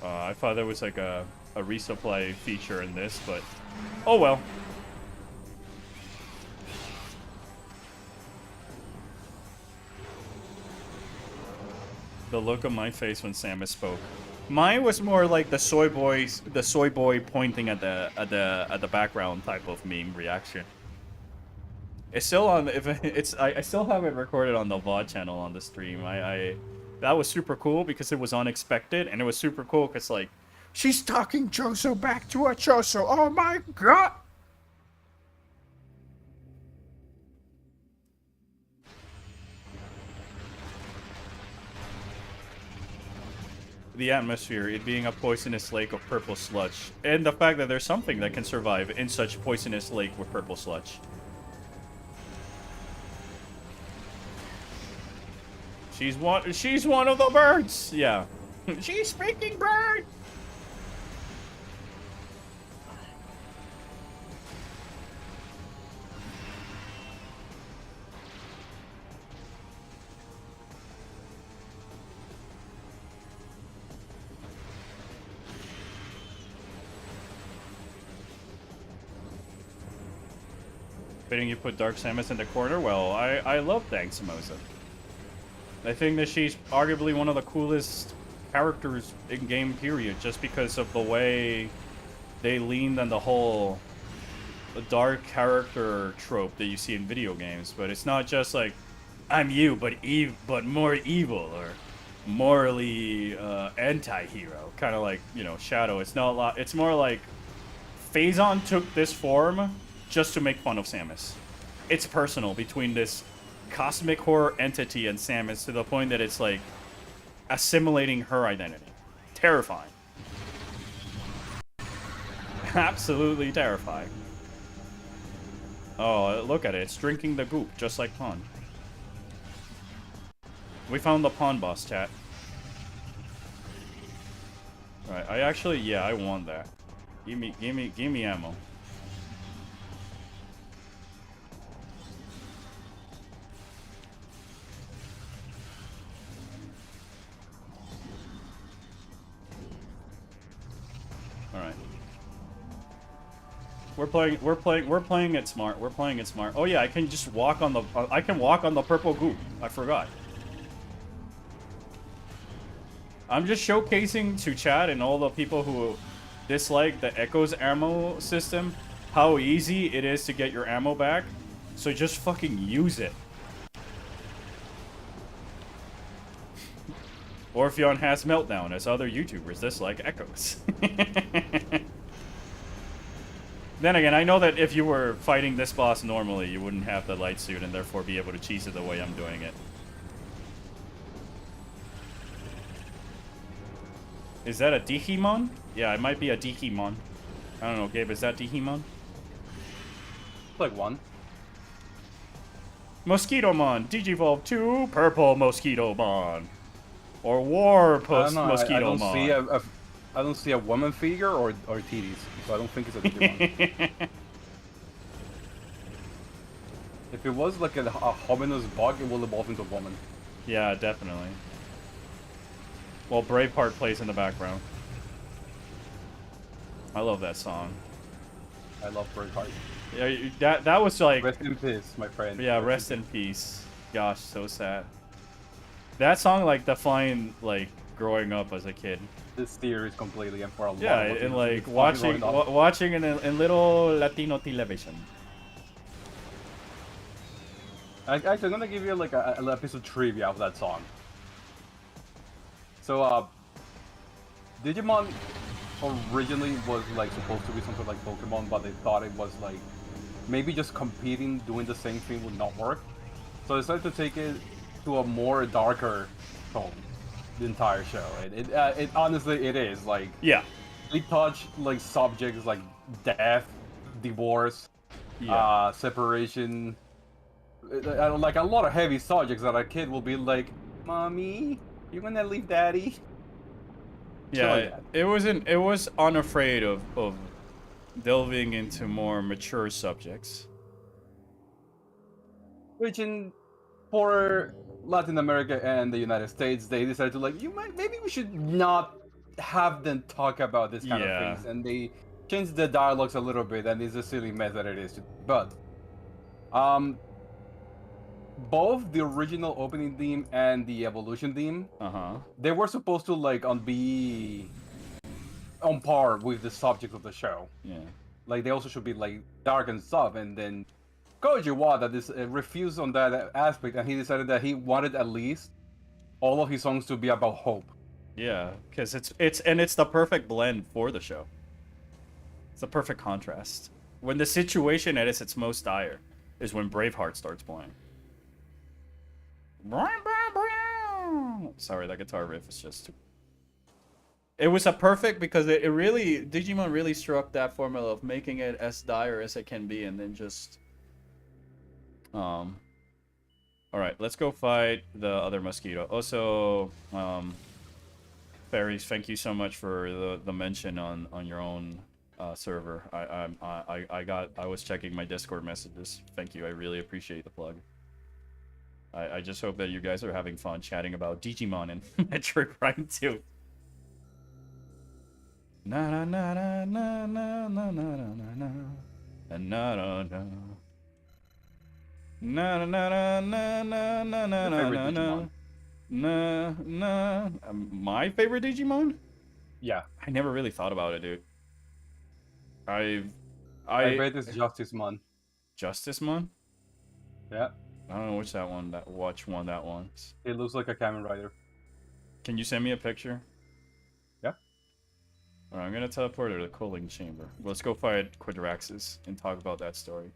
A: I thought there was like a resupply feature in this, but oh well. The look on my face when Samus spoke. Mine was more like the soy boy pointing at the background type of meme reaction. It's still on. I still have it recorded on the VOD channel on the stream. That was super cool because it was unexpected, and it was super cool because like, she's talking Choso back to a Choso. Oh my god! The atmosphere, it being a poisonous lake of purple sludge, and the fact that there's something that can survive in such poisonous lake with purple sludge. She's one of the birds. Yeah, she's speaking bird. Fitting you put Dark Samus in the corner? Well, I love Dark Samus. I think that she's arguably one of the coolest characters in game period, just because of the way they leaned on the whole dark character trope that you see in video games. But it's not just like, I'm you, but more evil, or morally anti-hero, kind of like, you know, Shadow. It's not a lot. It's more like Phazon took this form just to make fun of Samus. It's personal between this cosmic horror entity and Samus, to the point that it's like assimilating her identity. Terrifying. Absolutely terrifying. Oh, look at it. It's drinking the goop, just like Pond. We found the pawn boss, chat. Alright, I actually, yeah, I want that. Give me ammo. Alright. We're playing it smart. We're playing it smart. Oh yeah, I can just walk on the I can walk on the purple goop. I forgot. I'm just showcasing to chat and all the people who dislike the Echo's ammo system how easy it is to get your ammo back. So just fucking use it. Or if you're on Has Meltdown, as other YouTubers dislike Echoes. Then again, I know that if you were fighting this boss normally, you wouldn't have the light suit and therefore be able to cheese it the way I'm doing it. Is that a Digimon? Yeah, it might be a Digimon. I don't know, Gabe, is that Digimon?
B: Like one.
A: Mosquitomon, Digivolve 2, Purple Mosquitomon. Or War Post Mosquitomon.
B: I don't see a woman figure or titties, so I don't think it's a Digimon. If it was like a hominous bug, it will evolve into a woman.
A: Yeah, definitely. Well, Braveheart plays in the background. I love that song.
B: I love Braveheart.
A: Yeah, that was like...
B: Rest in peace, my friend.
A: Yeah, rest in peace. Gosh, so sad. That song, like, defined, like, growing up as a kid.
B: This theory is completely and for a lot.
A: Yeah, and like watching in little Latino television.
B: Actually, I'm gonna give you like a piece of trivia of that song. So, Digimon originally was like supposed to be something like Pokemon, but they thought it was like maybe just competing, doing the same thing would not work. So they decided to take it to a more darker tone. The entire show. It honestly it is like
A: yeah.
B: We touch like subjects like death, divorce, separation, like a lot of heavy subjects that a kid will be like, "Mommy, you gonna leave Daddy?"
A: Yeah, it was unafraid of delving into more mature subjects.
B: Which for Latin America and the United States, they decided to like, maybe we should not have them talk about this kind of things, and they changed the dialogues a little bit, and it's a silly mess that it is. But, both the original opening theme and the evolution theme, they were supposed to like be on par with the subject of the show.
A: Yeah,
B: like they also should be like dark and stuff, and then Koji Wada refused on that aspect, and he decided that he wanted at least all of his songs to be about hope.
A: Yeah, because it's the perfect blend for the show. It's a perfect contrast. When the situation at its most dire is when Braveheart starts playing. Sorry, that guitar riff is just... It was a perfect because it really... Digimon really struck that formula of making it as dire as it can be and then just... Alright, let's go fight the other mosquito. Also, Fairies, thank you so much for the mention on your own server. I was checking my Discord messages. Thank you, I really appreciate the plug. I just hope that you guys are having fun chatting about Digimon and Metroid Prime 2. Na na na na na na na na na na na na na. Na na na na na na na na na na na. My favorite Digimon?
B: Yeah.
A: I never really thought about it, dude. I
B: bet it's Justicemon.
A: Justicemon?
B: Yeah.
A: I don't know which one that one's.
B: It looks like a Kamen Rider.
A: Can you send me a picture?
B: Yeah.
A: Alright, I'm gonna teleport to the cooling chamber. Let's go fight Quadraxis and talk about that story.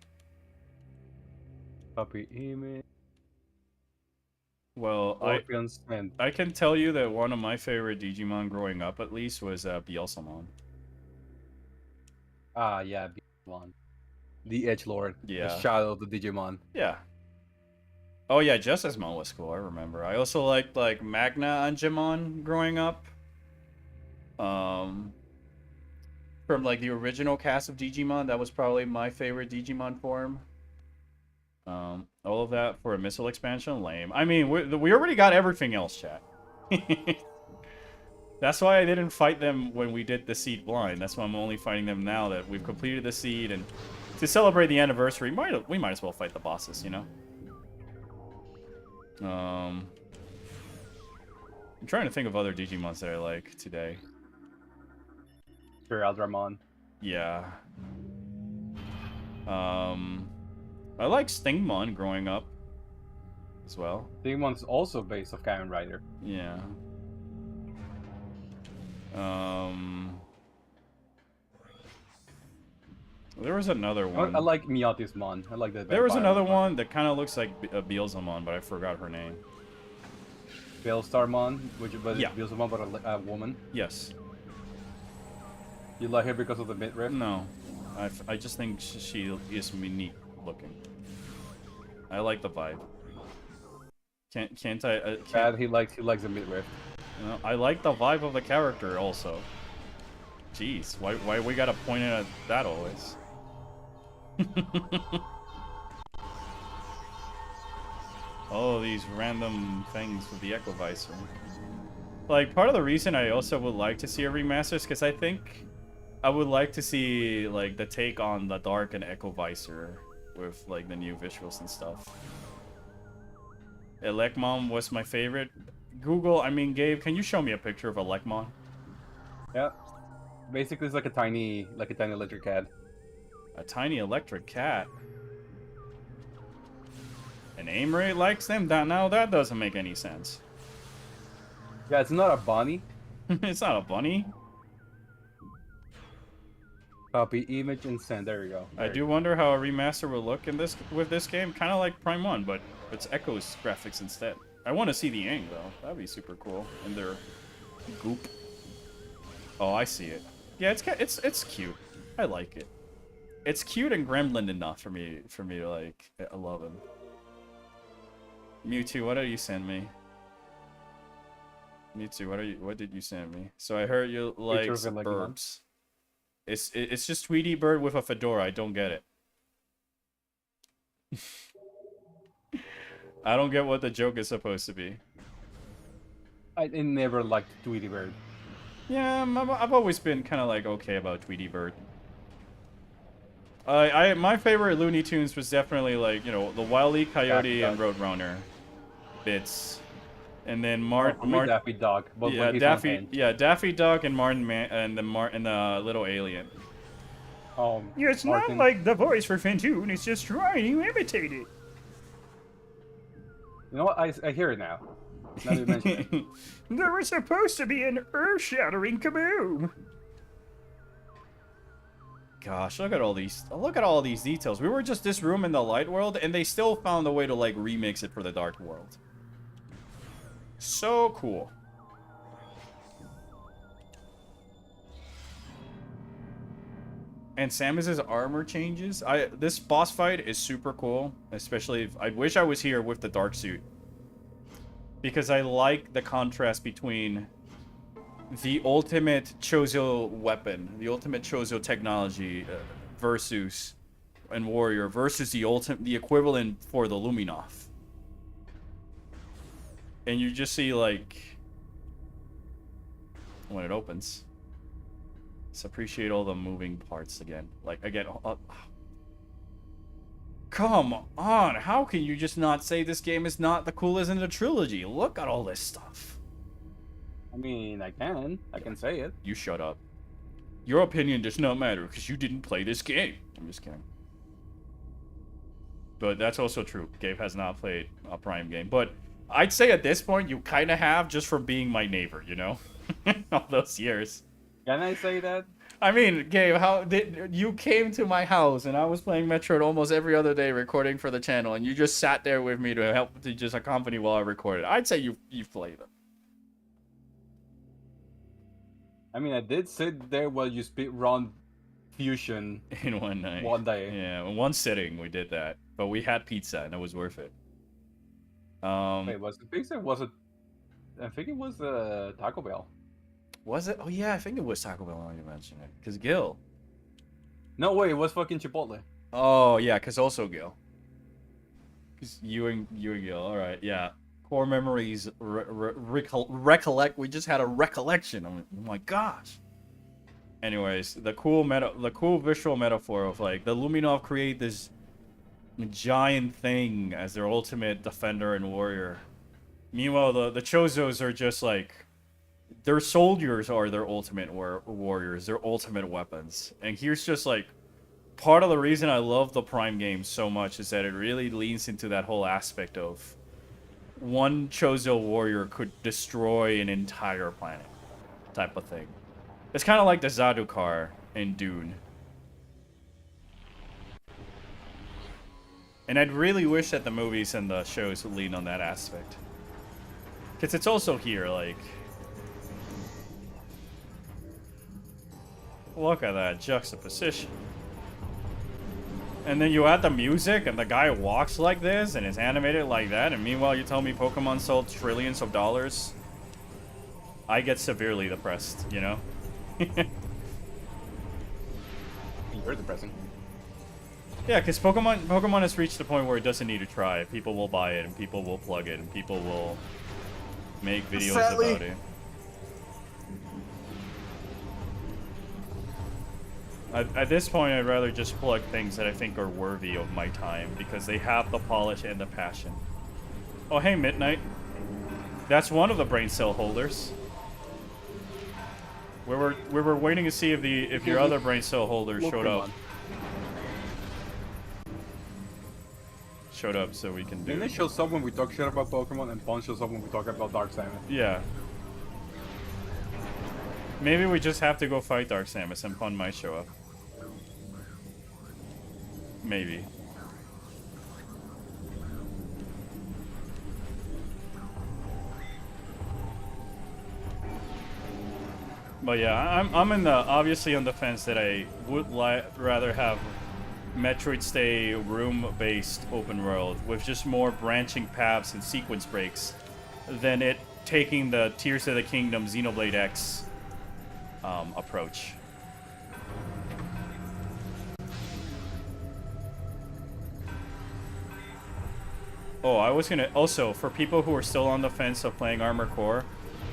B: Copy image.
A: Well, I can tell you that one of my favorite Digimon growing up, at least, was Bielsamon.
B: Ah, yeah, Bielsamon. The Edgelord.
A: Yeah.
B: The shadow of the Digimon.
A: Yeah. Oh yeah, Justice-mon was cool. I remember. I also liked like Magna Angemon growing up. Um, from like the original cast of Digimon, that was probably my favorite Digimon form. All of that for a missile expansion, lame. I mean, we already got everything else, chat. That's why I didn't fight them when we did the seed blind. That's why I'm only fighting them now that we've completed the seed, and to celebrate the anniversary, we might as well fight the bosses, you know. I'm trying to think of other Digimons that I like today.
B: Sure, Aldramon.
A: Yeah. I like Stingmon growing up as well.
B: Demon's also based off Kamen Rider.
A: Yeah. There was another one.
B: I like Miatismon. I like that.
A: There was another
B: Vampiremon.
A: one that kind of looks like Beelzemon, but I forgot her name.
B: Veilstarmon, which was
A: Yeah.
B: Beelzebub, but a woman.
A: Yes.
B: You like her because of the midriff?
A: No. I just think she is unique looking. I like the vibe. Can't I? Can't,
B: Bad. He likes the midriff.
A: you know, I like the vibe of the character also. Jeez, why we gotta point it at that always? Oh, these random things with the Echo Visor. Like, part of the reason I also would like to see a remaster is because I think I would like to see, like, the take on the Dark and Echo Visor with, like, the new visuals and stuff. Elecmon was my favorite. Gabe, can you show me a picture of Elecmon?
B: Yeah. Basically, it's like a tiny electric cat.
A: A tiny electric cat. And Aimray likes them? Now that doesn't make any sense.
B: Yeah, it's not a bunny.
A: It's not a bunny.
B: Copy image and send. There we go.
A: I do wonder how a remaster will look in this with this game, kind of like Prime 1, but it's Echo's graphics instead. I want to see the Aang though. That'd be super cool. And their goop. Oh, I see it. Yeah, it's cute. I like it. It's cute and gremlin enough for me to like. I love him. Mewtwo, what did you send me? Mewtwo, what did you send me? So I heard you like birds. It's just Tweety Bird with a fedora. I don't get it. I don't get what the joke is supposed to be.
B: I never liked Tweety Bird.
A: Yeah, I've always been kind of like okay about Tweety Bird. My favorite Looney Tunes was definitely like, you know, the Wile E. Coyote and Roadrunner bits, and then
B: Daffy Duck. But
A: yeah, Daffy Duck and and the little alien.
C: Yeah, it's not like the voice for Fintoon, it's just trying to imitate it.
B: You know what? I hear it now. Now that you mention it.
C: There was supposed to be an earth-shattering kaboom.
A: Gosh, look at all these details. We were just this room in the light world, and they still found a way to like remix it for the dark world. So cool. And Samus's armor changes. This boss fight is super cool, especially if I wish I was here with the dark suit. Because I like the contrast between the ultimate Chozo weapon, the ultimate Chozo technology versus and warrior versus the equivalent for the Luminov. And you just see like when it opens. Let's appreciate all the moving parts again. Like again, come on, how can you just not say this game is not the coolest in the trilogy? Look at all this stuff.
B: I mean, I can say it.
A: You shut up. Your opinion does not matter because you didn't play this game. I'm just kidding. But that's also true. Gabe has not played a Prime game. But I'd say at this point, you kind of have just from being my neighbor, you know? All those years.
B: Can I say that?
A: I mean, Gabe, you came to my house and I was playing Metroid almost every other day recording for the channel, and you just sat there with me to help to just accompany while I recorded. I'd say you've played them.
B: I mean, I did sit there while you run Fusion
A: In one night.
B: one day.
A: Yeah, in one sitting we did that. But we had pizza and it was worth it.
B: Wait, was it pizza? Was it? I think it was Taco Bell.
A: Was it? Oh yeah, I think it was Taco Bell when you mentioned it. Cause Gil.
B: No way, it was fucking Chipotle.
A: Oh yeah, cause also Gil. Cause you and Gil. All right, yeah. Core memories. Recollect. We just had a recollection. Oh my gosh. Anyways, the cool visual metaphor of like the Luminov create this giant thing as their ultimate defender and warrior. Meanwhile, the Chozos are just like their soldiers are their ultimate warriors, their ultimate weapons. And here's just like part of the reason I love the Prime games so much is that it really leans into that whole aspect of one Chozo warrior could destroy an entire planet type of thing. It's kind of like the Zadukar in Dune. And I'd really wish that the movies and the shows would lean on that aspect. Because it's also here, like... Look at that juxtaposition. And then you add the music, and the guy walks like this, and is animated like that, and meanwhile you tell me Pokemon sold trillions of dollars? I get severely depressed, you know?
B: You're depressing.
A: Yeah, because Pokemon has reached the point where it doesn't need to try. People will buy it, and people will plug it, and people will make videos about it. At this point, I'd rather just plug things that I think are worthy of my time, because they have the polish and the passion. Oh, hey, Midnight. That's one of the brain cell holders. We were waiting to see if your other brain cell holder showed up. Showed up so we can do.
B: Didn't it show up when we talk shit about Pokemon, and Pon shows up when we talk about Dark Samus?
A: Yeah. Maybe we just have to go fight Dark Samus and Pun might show up. Maybe. But yeah, I'm in the obviously on the fence that I would rather have Metroid stay room-based open world with just more branching paths and sequence breaks than it taking the Tears of the Kingdom Xenoblade X approach. Oh, I was gonna also for people who are still on the fence of playing Armored Core,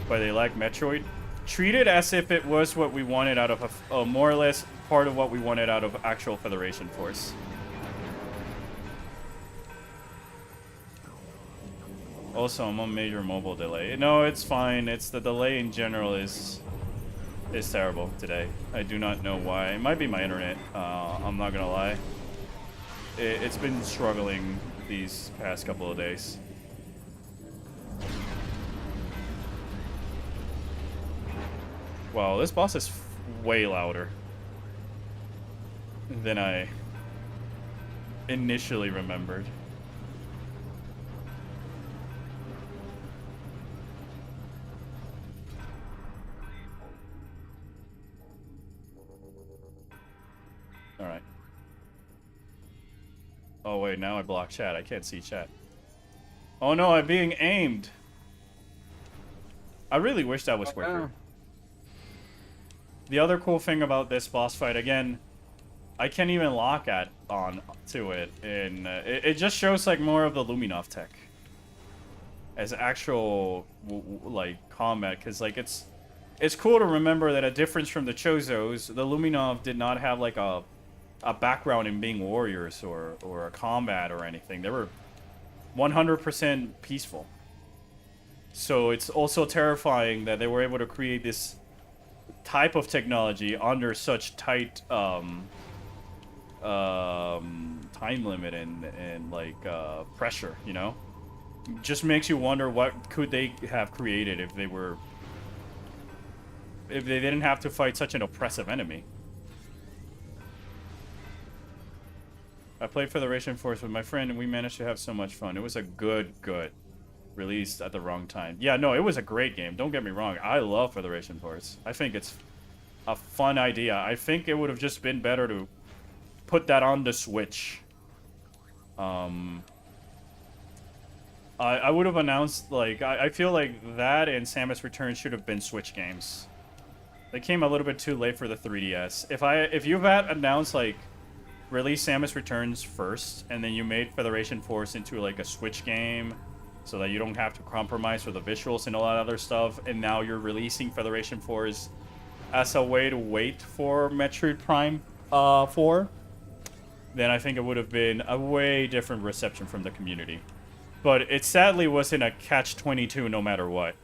A: but they like Metroid. Treat it as if it was what we wanted out of a more or less part of what we wanted out of actual Federation Force. Also, I'm on major mobile delay. No, it's fine. It's the delay in general is terrible today. I do not know why. It might be my internet. I'm not gonna lie. It's been struggling these past couple of days. Wow, this boss is way louder than I initially remembered. Alright. Oh wait, now I block chat. I can't see chat. Oh no, I'm being aimed. I really wish that was quicker. The other cool thing about this boss fight, again, I can't even lock on to it, and it just shows like more of the Luminov tech as actual like combat, because like it's cool to remember that a difference from the Chozos, the Luminov did not have like a background in being warriors or a combat or anything. They were 100% peaceful. So it's also terrifying that they were able to create this type of technology under such tight time limit and like pressure, you know? Just makes you wonder what could they have created if they didn't have to fight such an oppressive enemy. I played Federation Force with my friend and we managed to have so much fun. It was a good released at the wrong time. Yeah, no, it was a great game. Don't get me wrong. I love Federation Force. I think it's a fun idea. I think it would have just been better to put that on the Switch. I would have announced, like, I feel like that and Samus Returns should have been Switch games. They came a little bit too late for the 3DS. If you've had announced, like, release Samus Returns first, and then you made Federation Force into, like, a Switch game, so that you don't have to compromise for the visuals and all that other stuff, and now you're releasing Federation Force as a way to wait for Metroid Prime 4, then I think it would have been a way different reception from the community. But it sadly was in a catch-22 no matter what.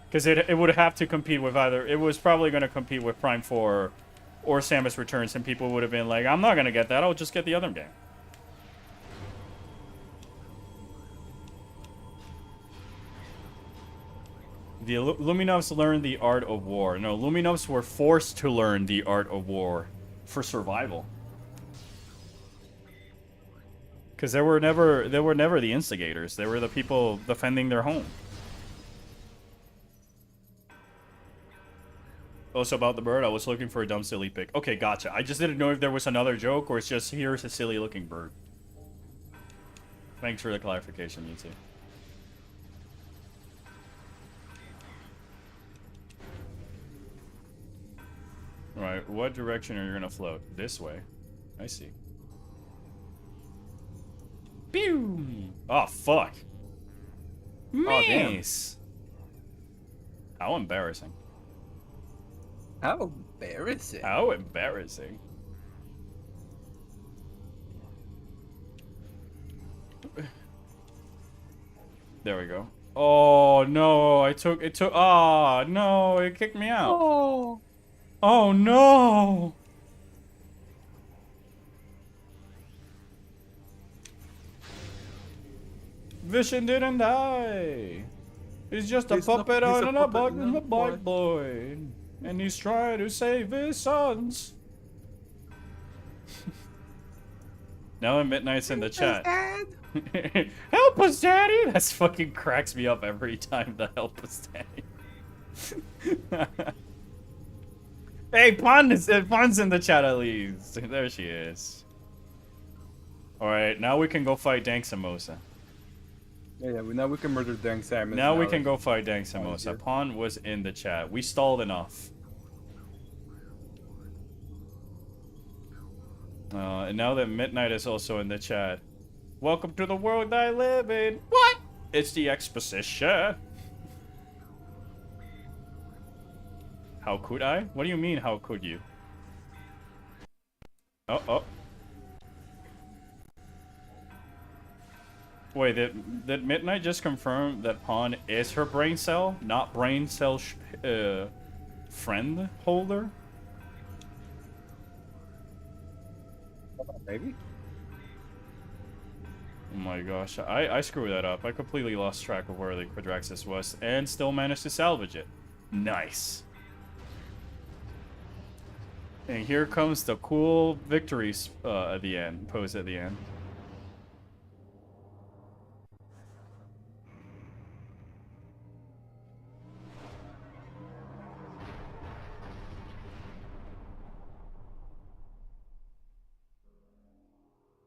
A: Because it would have to compete with either... It was probably going to compete with Prime 4 or Samus Returns, and people would have been like, I'm not going to get that, I'll just get the other game. The Luminovs learned the art of war. No, Luminovs were forced to learn the art of war for survival. Because they were never the instigators. They were the people defending their home. Also about the bird, I was looking for a dumb silly pic. Okay, gotcha. I just didn't know if there was another joke or it's just here's a silly looking bird. Thanks for the clarification, you two. Right, what direction are you gonna float? This way. I see. Pew! Oh, fuck. Miss! How embarrassing.
D: How embarrassing.
A: How embarrassing. There we go. Oh, no, it took, oh, no, it kicked me out.
D: Oh.
A: Oh, no! Vision didn't die. He's just a puppet on a bug boy. And he's trying to save his sons. Now Midnight's in the chat. Help us, Daddy! That fucking cracks me up every time, the help us, Daddy. Hey, Pon's in the chat at least. There she is. Alright, now we can go fight Dank Samosa.
B: Yeah, now we can murder Dank Samus.
A: Now we can go fight Dank Samosa. Pon was in the chat. We stalled enough. And now that Midnight is also in the chat. Welcome to the world I live in. What? It's the exposition. How could I? What do you mean, how could you? Oh. Wait, did Midnight just confirm that Pawn is her brain cell, not brain cell friend holder?
B: Maybe.
A: Oh my gosh, I screwed that up. I completely lost track of where the Quadraxis was and still managed to salvage it. Nice. And here comes the cool victories at the end, pose at the end.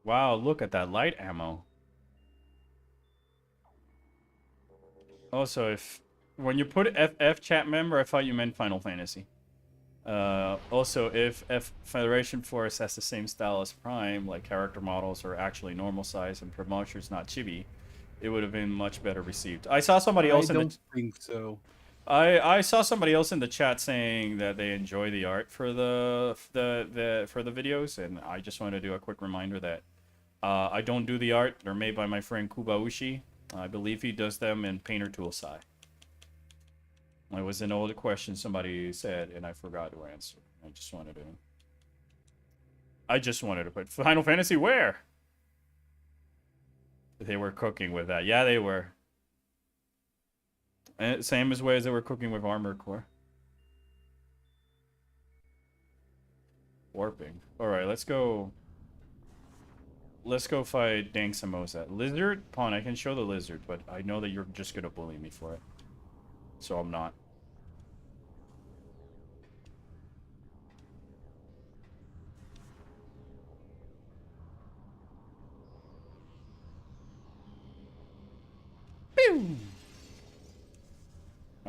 A: Wow, look at that light ammo. Also, when you put FF chat member, I thought you meant Final Fantasy. Also, if Federation Force has the same style as Prime, like character models are actually normal size and promotion's not chibi, it would have been much better received. I saw somebody else
B: I don't think so.
A: I saw somebody else in the chat saying that they enjoy the art for the videos, and I just want to do a quick reminder that I don't do the art. They're made by my friend Kubaushi. I believe he does them in Painter Toolsai. It was an old question somebody said, and I forgot to answer. I just wanted to put Final Fantasy where? They were cooking with that. Yeah, they were. And same as way as they were cooking with Armored Core. Warping. Alright, let's go. Let's go fight Dank Samosa. Lizard? Pawn, I can show the lizard, but I know that you're just gonna bully me for it. So I'm not.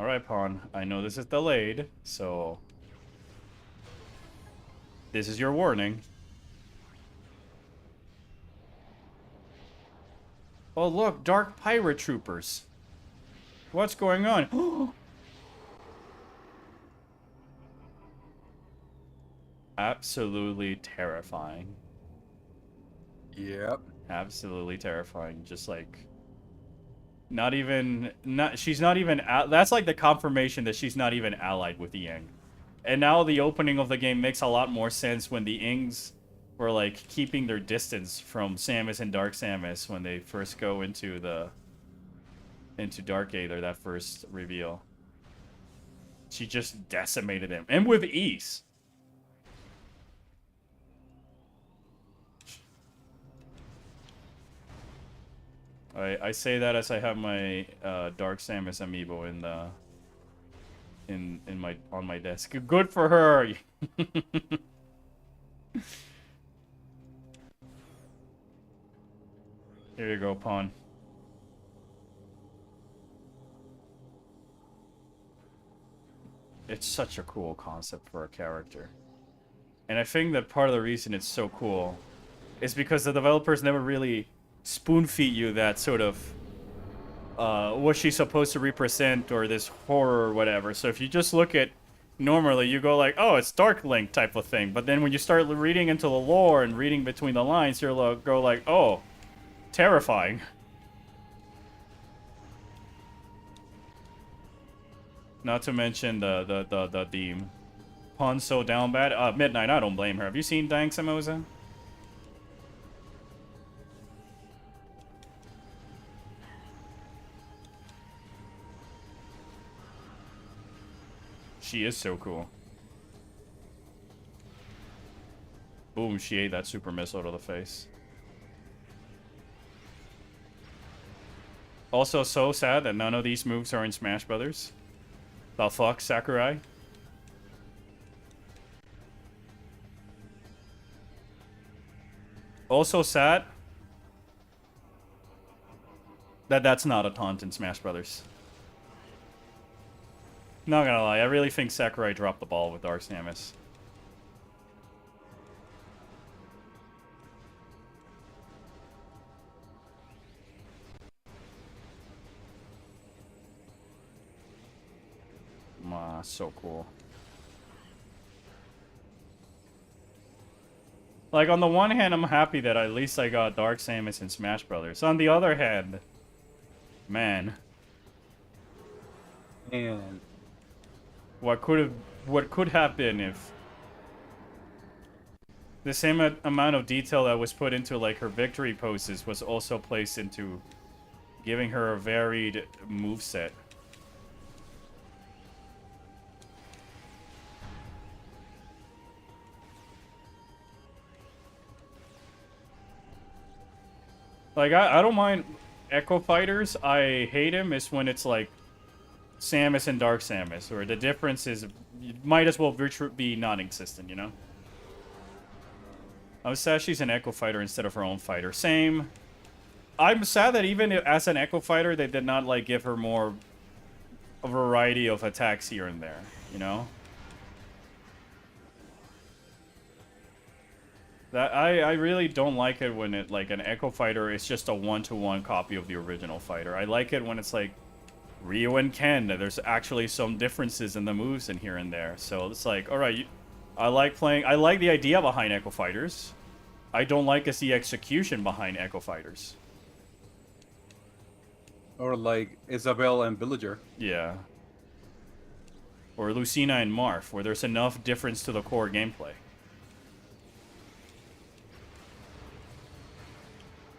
A: Alright, Pawn. I know this is delayed, so... This is your warning. Oh, look, Dark Pirate Troopers. What's going on? Absolutely terrifying.
D: Yep.
A: Absolutely terrifying. Just like... She's not even... That's like the confirmation that she's not even allied with the Yang. And now the opening of the game makes a lot more sense when the Ings were like keeping their distance from Samus and Dark Samus when they first go into Dark Aether, that first reveal. She just decimated them. And with ease. I say that as I have my Dark Samus amiibo on my desk. Good for her. Here you go, Pawn. It's such a cool concept for a character. And I think that part of the reason it's so cool is because the developers never really spoon-feed you that sort of what she's supposed to represent or this horror or whatever. So if you just look at normally, you go like, oh, it's Dark Link type of thing. But then when you start reading into the lore and reading between the lines, you'll go like, oh, terrifying. Not to mention the theme. Pawn's so down bad. Midnight, I don't blame her. Have you seen Dang Samosa? She is so cool. Boom, she ate that super missile to the face. Also, so sad that none of these moves are in Smash Brothers. The fuck, Sakurai? Also sad that that's not a taunt in Smash Brothers. Not gonna lie, I really think Sakurai dropped the ball with Dark Samus. So cool. Like, on the one hand, I'm happy that at least I got Dark Samus in Smash Brothers. On the other hand, man.
B: And
A: What could have been if the same amount of detail that was put into like her victory poses was also placed into giving her a varied moveset. Like, I don't mind Echo Fighters. I hate him is when it's like Samus and Dark Samus, where the difference is you might as well be non-existent, you know? I'm sad she's an Echo Fighter instead of her own fighter. Same. I'm sad that even as an Echo Fighter, they did not, like, give her more a variety of attacks here and there, you know? That I really don't like it when it, like, an Echo Fighter is just a one-to-one copy of the original fighter. I like it when it's, like, Ryu and Ken. There's actually some differences in the moves in here and there. So it's like, alright, I like the idea behind Echo Fighters. I don't like is the execution behind Echo Fighters.
B: or like Isabelle and Villager.
A: Yeah. Or Lucina and Marth, where there's enough difference to the core gameplay.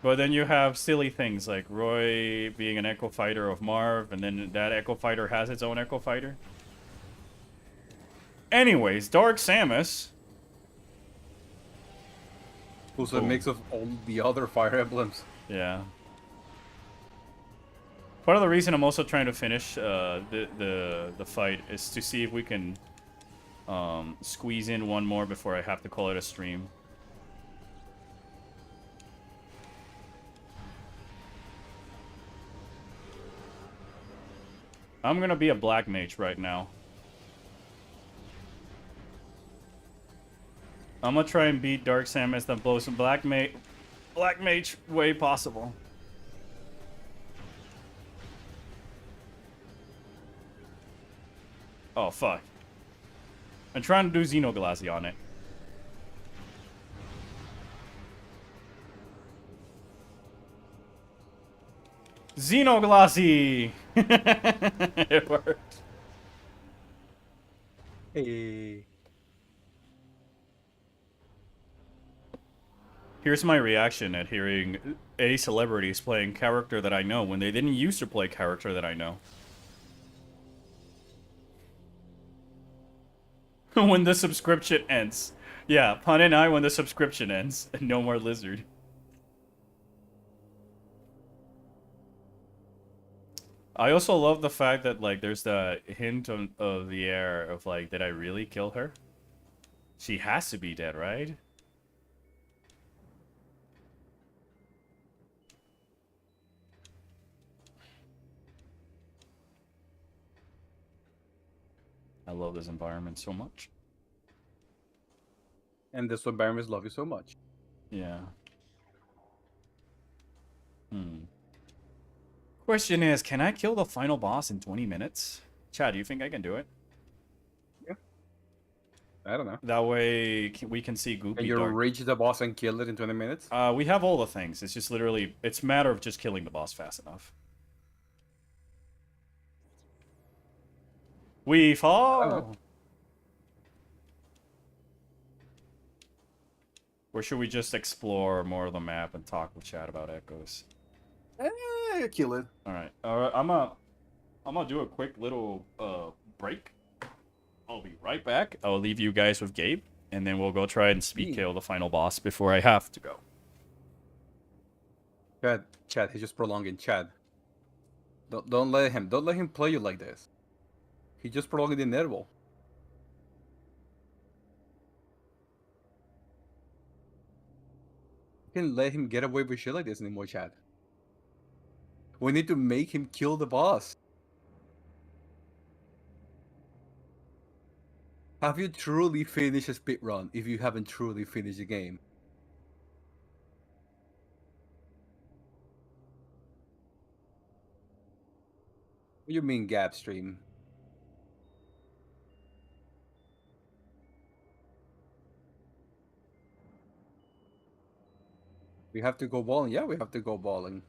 A: But then you have silly things like Roy being an Echo Fighter of Marv, and then that Echo Fighter has its own Echo Fighter. Anyways, Dark Samus.
B: Who's a mix of all the other Fire Emblems.
A: Yeah. Part of the reason I'm also trying to finish the fight is to see if we can squeeze in one more before I have to call it a stream. I'm gonna be a black mage right now. I'm gonna try and beat Dark Samus, then blow some black mage way possible. Oh fuck. I'm trying to do Xenoglassy on it. Xenoglassy! It worked.
D: Hey.
A: Here's my reaction at hearing A celebrities playing character that I know when they didn't used to play character that I know. When the subscription ends. Yeah, Pun and I when the subscription ends. And no more Lizard. I also love the fact that, like, there's the hint of the air of, like, did I really kill her? She has to be dead, right? I love this environment so much.
B: And the environments love you so much.
A: Yeah. Question is, can I kill the final boss in 20 minutes? Chad, do you think I can do it?
B: Yeah. I don't know.
A: That way we can see Goopy
B: Can you
A: Dark.
B: reach the boss and kill it in 20 minutes?
A: We have all the things. It's just literally, it's a matter of just killing the boss fast enough. We fall! Or should we just explore more of the map and talk with Chad about echoes?
D: Kill it.
A: Alright, I'm gonna do a quick little break. I'll be right back. I'll leave you guys with Gabe, and then we'll go try and speed kill the final boss before I have to go.
B: Chad, he's just prolonging. Chad, don't let him play you like this. He's just prolonging the inevitable. You can't let him get away with shit like this anymore, Chad. We need to make him kill the boss. Have you truly finished a speedrun if you haven't truly finished the game? What do you mean, gap stream? We have to go bowling? Yeah, we have to go bowling.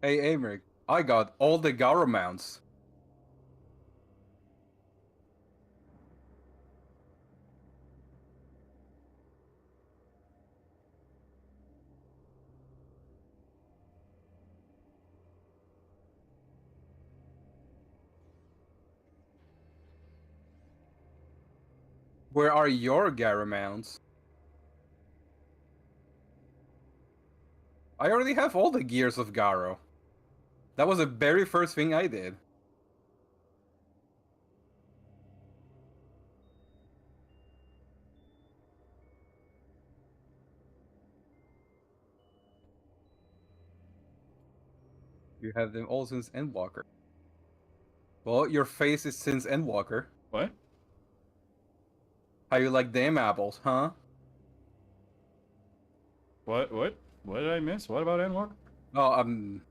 B: Hey, Amrik, I got all the Garo mounts. Where are your Garo mounts? I already have all the gears of Garo. That was the very first thing I did. You have them all since Endwalker. Well, your face is since Endwalker.
A: What?
B: How you like them apples, huh?
A: What? What did I miss? What about Endwalker?
B: Oh, I'm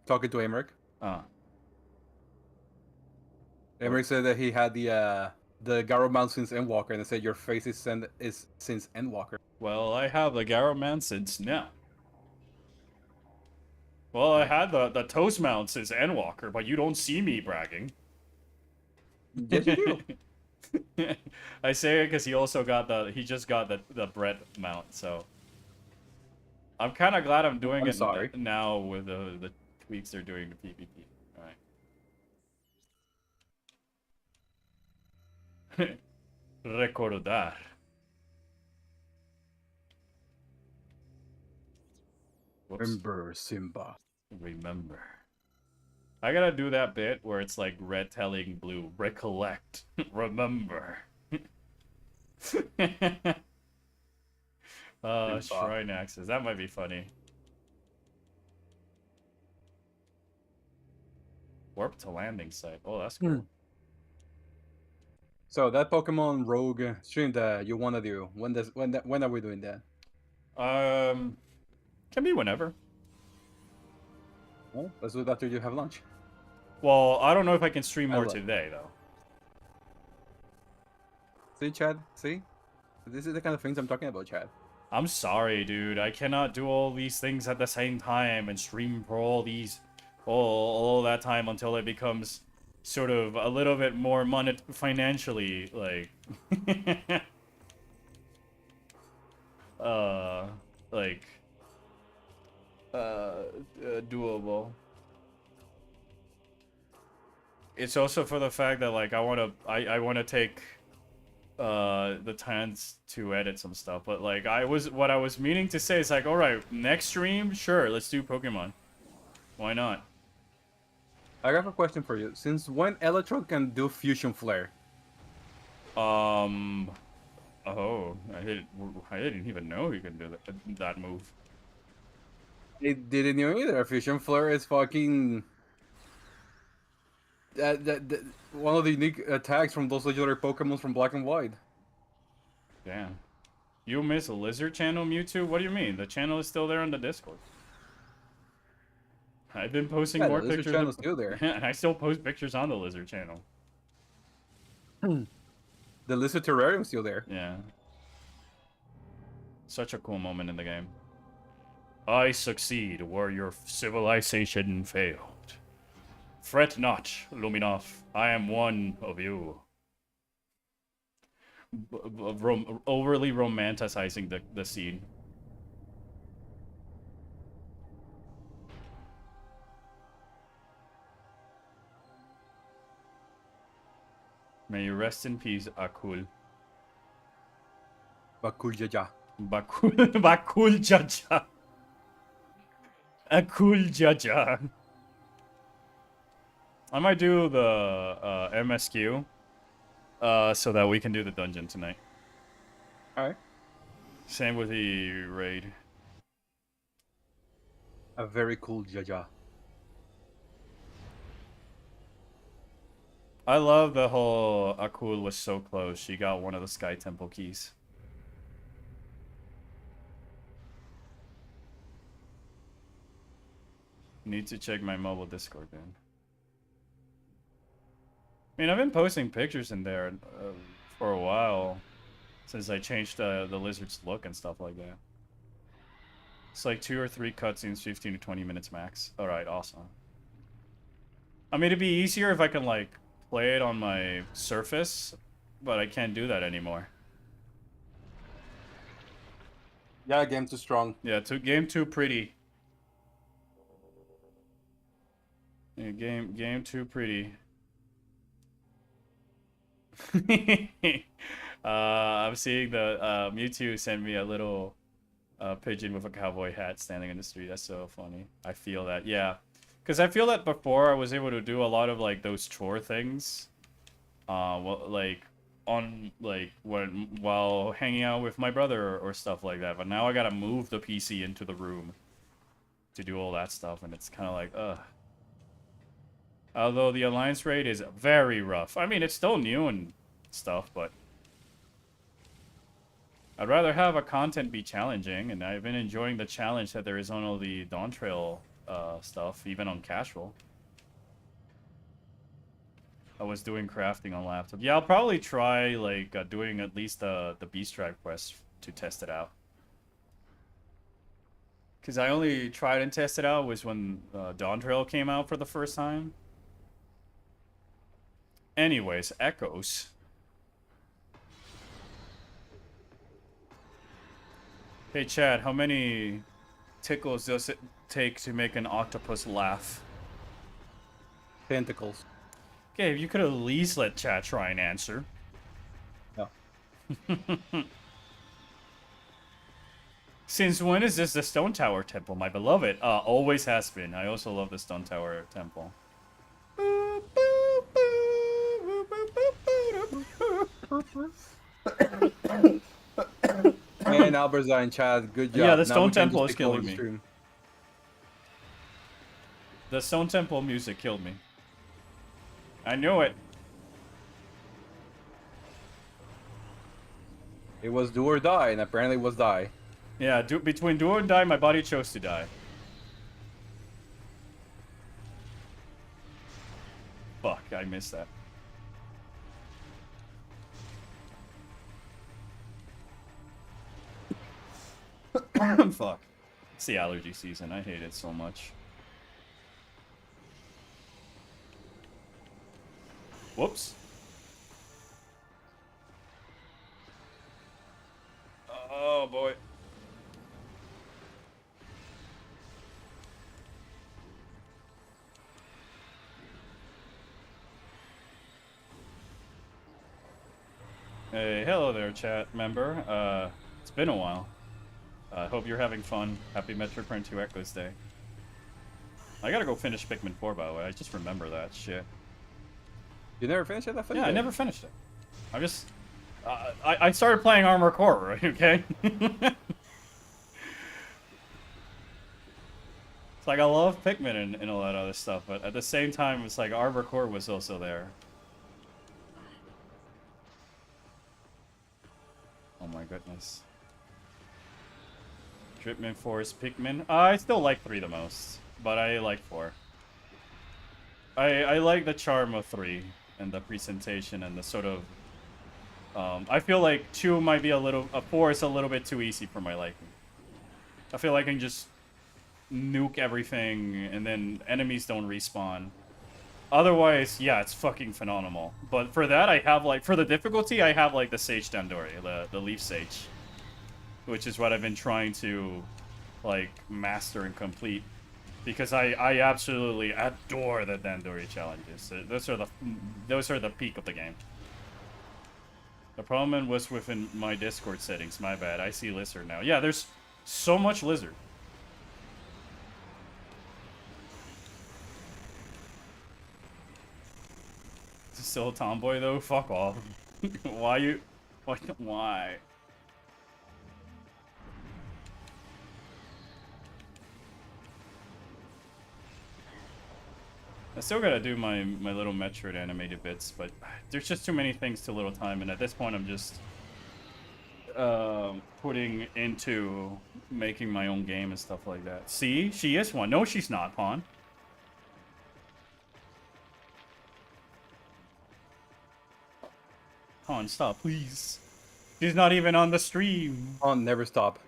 B: talking to Amrik.
A: Ah.
B: Amrik said that he had the Garo mount since Endwalker, and I said your face is since Endwalker.
A: Well, I have the Garo mount since now. Well, I had the Toast mount since Endwalker, but you don't see me bragging.
B: Yes, you do.
A: I say it because he just got the Brett mount, so I'm kind of glad I'm doing it
B: sorry.
A: now with the tweaks they're doing to PvP. All right. Recordar. Whoops.
B: Remember, Simba.
A: Remember. I gotta do that bit where it's like red telling blue. Recollect. Remember. Shrine axes. That might be funny. Warp to landing site. Oh, that's cool.
B: So that Pokemon Rogue stream that you wanna do, when are we doing that?
A: Can be whenever.
B: Well, let's do it after you have lunch.
A: Well, I don't know if I can stream
B: I
A: more
B: will.
A: today though.
B: See, Chad? See? This is the kind of things I'm talking about, Chad.
A: I'm sorry, dude. I cannot do all these things at the same time and stream for all that time until it becomes sort of a little bit more financially like like doable. It's also for the fact that like I want to take the chance to edit some stuff, but like what I was meaning to say is like, all right, next stream, sure, let's do Pokemon. Why not?
B: I have a question for you. Since when Electro can do Fusion Flare?
A: Oh, I didn't even know you could do that move.
B: I didn't know either. Fusion Flare is fucking one of the unique attacks from those legendary Pokemon from Black and White.
A: Damn. You miss a Lizard channel, Mewtwo? What do you mean? The channel is still there on the Discord. I've been posting more
B: the Lizard
A: pictures.
B: channel's still there.
A: And I still post pictures on the Lizard channel.
B: The Lizard Terrarium's still there.
A: Yeah. Such a cool moment in the game. I succeed where your civilization failed. Fret not, Luminov. I am one of you. Overly romanticizing the scene. May you rest in peace, Akul.
B: Bakul Jaja.
A: Bakul Jaja. Akul Jaja. I might do the MSQ so that we can do the dungeon tonight.
B: Alright.
A: Same with the raid.
B: A very cool Jaja.
A: I love the whole Akul was so close. She got one of the Sky Temple keys. Need to check my mobile Discord then. I mean, I've been posting pictures in there for a while since I changed the lizard's look and stuff like that. It's like 2 or 3 cutscenes, 15 to 20 minutes max. Alright, awesome. I mean, it'd be easier if I can, like, play it on my Surface, but I can't do that anymore.
B: Yeah, game too strong.
A: Yeah, game too pretty. Yeah, game too pretty. I'm seeing the Mewtwo sent me a little pigeon with a cowboy hat standing in the street. That's so funny. I feel that, yeah, because I feel that before I was able to do a lot of like those chore things, like while hanging out with my brother or stuff like that. But now I gotta move the PC into the room to do all that stuff, and it's kind of like, ugh. Although the Alliance raid is very rough. I mean, it's still new and stuff, but I'd rather have a content be challenging, and I've been enjoying the challenge that there is on all the Dawn Trail stuff, even on casual. I was doing crafting on laptop. Yeah, I'll probably try like doing at least the Beast Drive quest to test it out. Because I only tried and tested out was when Dawn Trail came out for the first time. Anyways, Echoes. Hey Chad, how many tickles does it take to make an octopus laugh?
B: Tentacles.
A: Okay, if you could at least let Chad try and answer.
B: No.
A: Since when is this the Stone Tower Temple, my beloved? Always has been. I also love the Stone Tower Temple.
B: And Albertine, Chad, good job.
A: Yeah, the
B: Now
A: Stone
B: we can
A: Temple
B: just
A: is
B: record
A: killing me.
B: stream.
A: The Stone Temple music killed me. I knew it.
B: It was do or die, and apparently it was die.
A: Yeah, between do or die, my body chose to die. Fuck, I missed that. Fuck. It's the allergy season. I hate it so much. Whoops. Oh boy. Hey, hello there, chat member. It's been a while. Hope you're having fun. Happy Metroid Prime 2 Echoes Day. I gotta go finish Pikmin 4, by the way. I just remember that shit.
B: You never finished it?
A: Yeah, I never finished it. I just... I started playing Armored Core, right? Okay? It's like, I love Pikmin and all that other stuff, but at the same time, it's like Armored Core was also there. Oh my goodness. Dripman 4 is Pikmin. I still like 3 the most, but I like 4. I like the charm of 3 and the presentation and the sort of... I feel like 2 might be a little... 4 is a little bit too easy for my liking. I feel like I can just nuke everything and then enemies don't respawn. Otherwise, yeah, it's fucking phenomenal. But for that, I have like... For the difficulty, I have like the Sage Dandori, the Leaf Sage. Which is what I've been trying to, like, master and complete. Because I absolutely adore the Dandori challenges. Those are the peak of the game. The problem was within my Discord settings. My bad. I see Lizard now. Yeah, there's so much Lizard. Is it still a tomboy though? Fuck off. Why? I still gotta do my little Metroid animated bits, but there's just too many things to little time, and at this point I'm just putting into making my own game and stuff like that. See? She is one. No, she's not, Pawn. Pawn, stop, please. She's not even on the stream.
B: On never stop.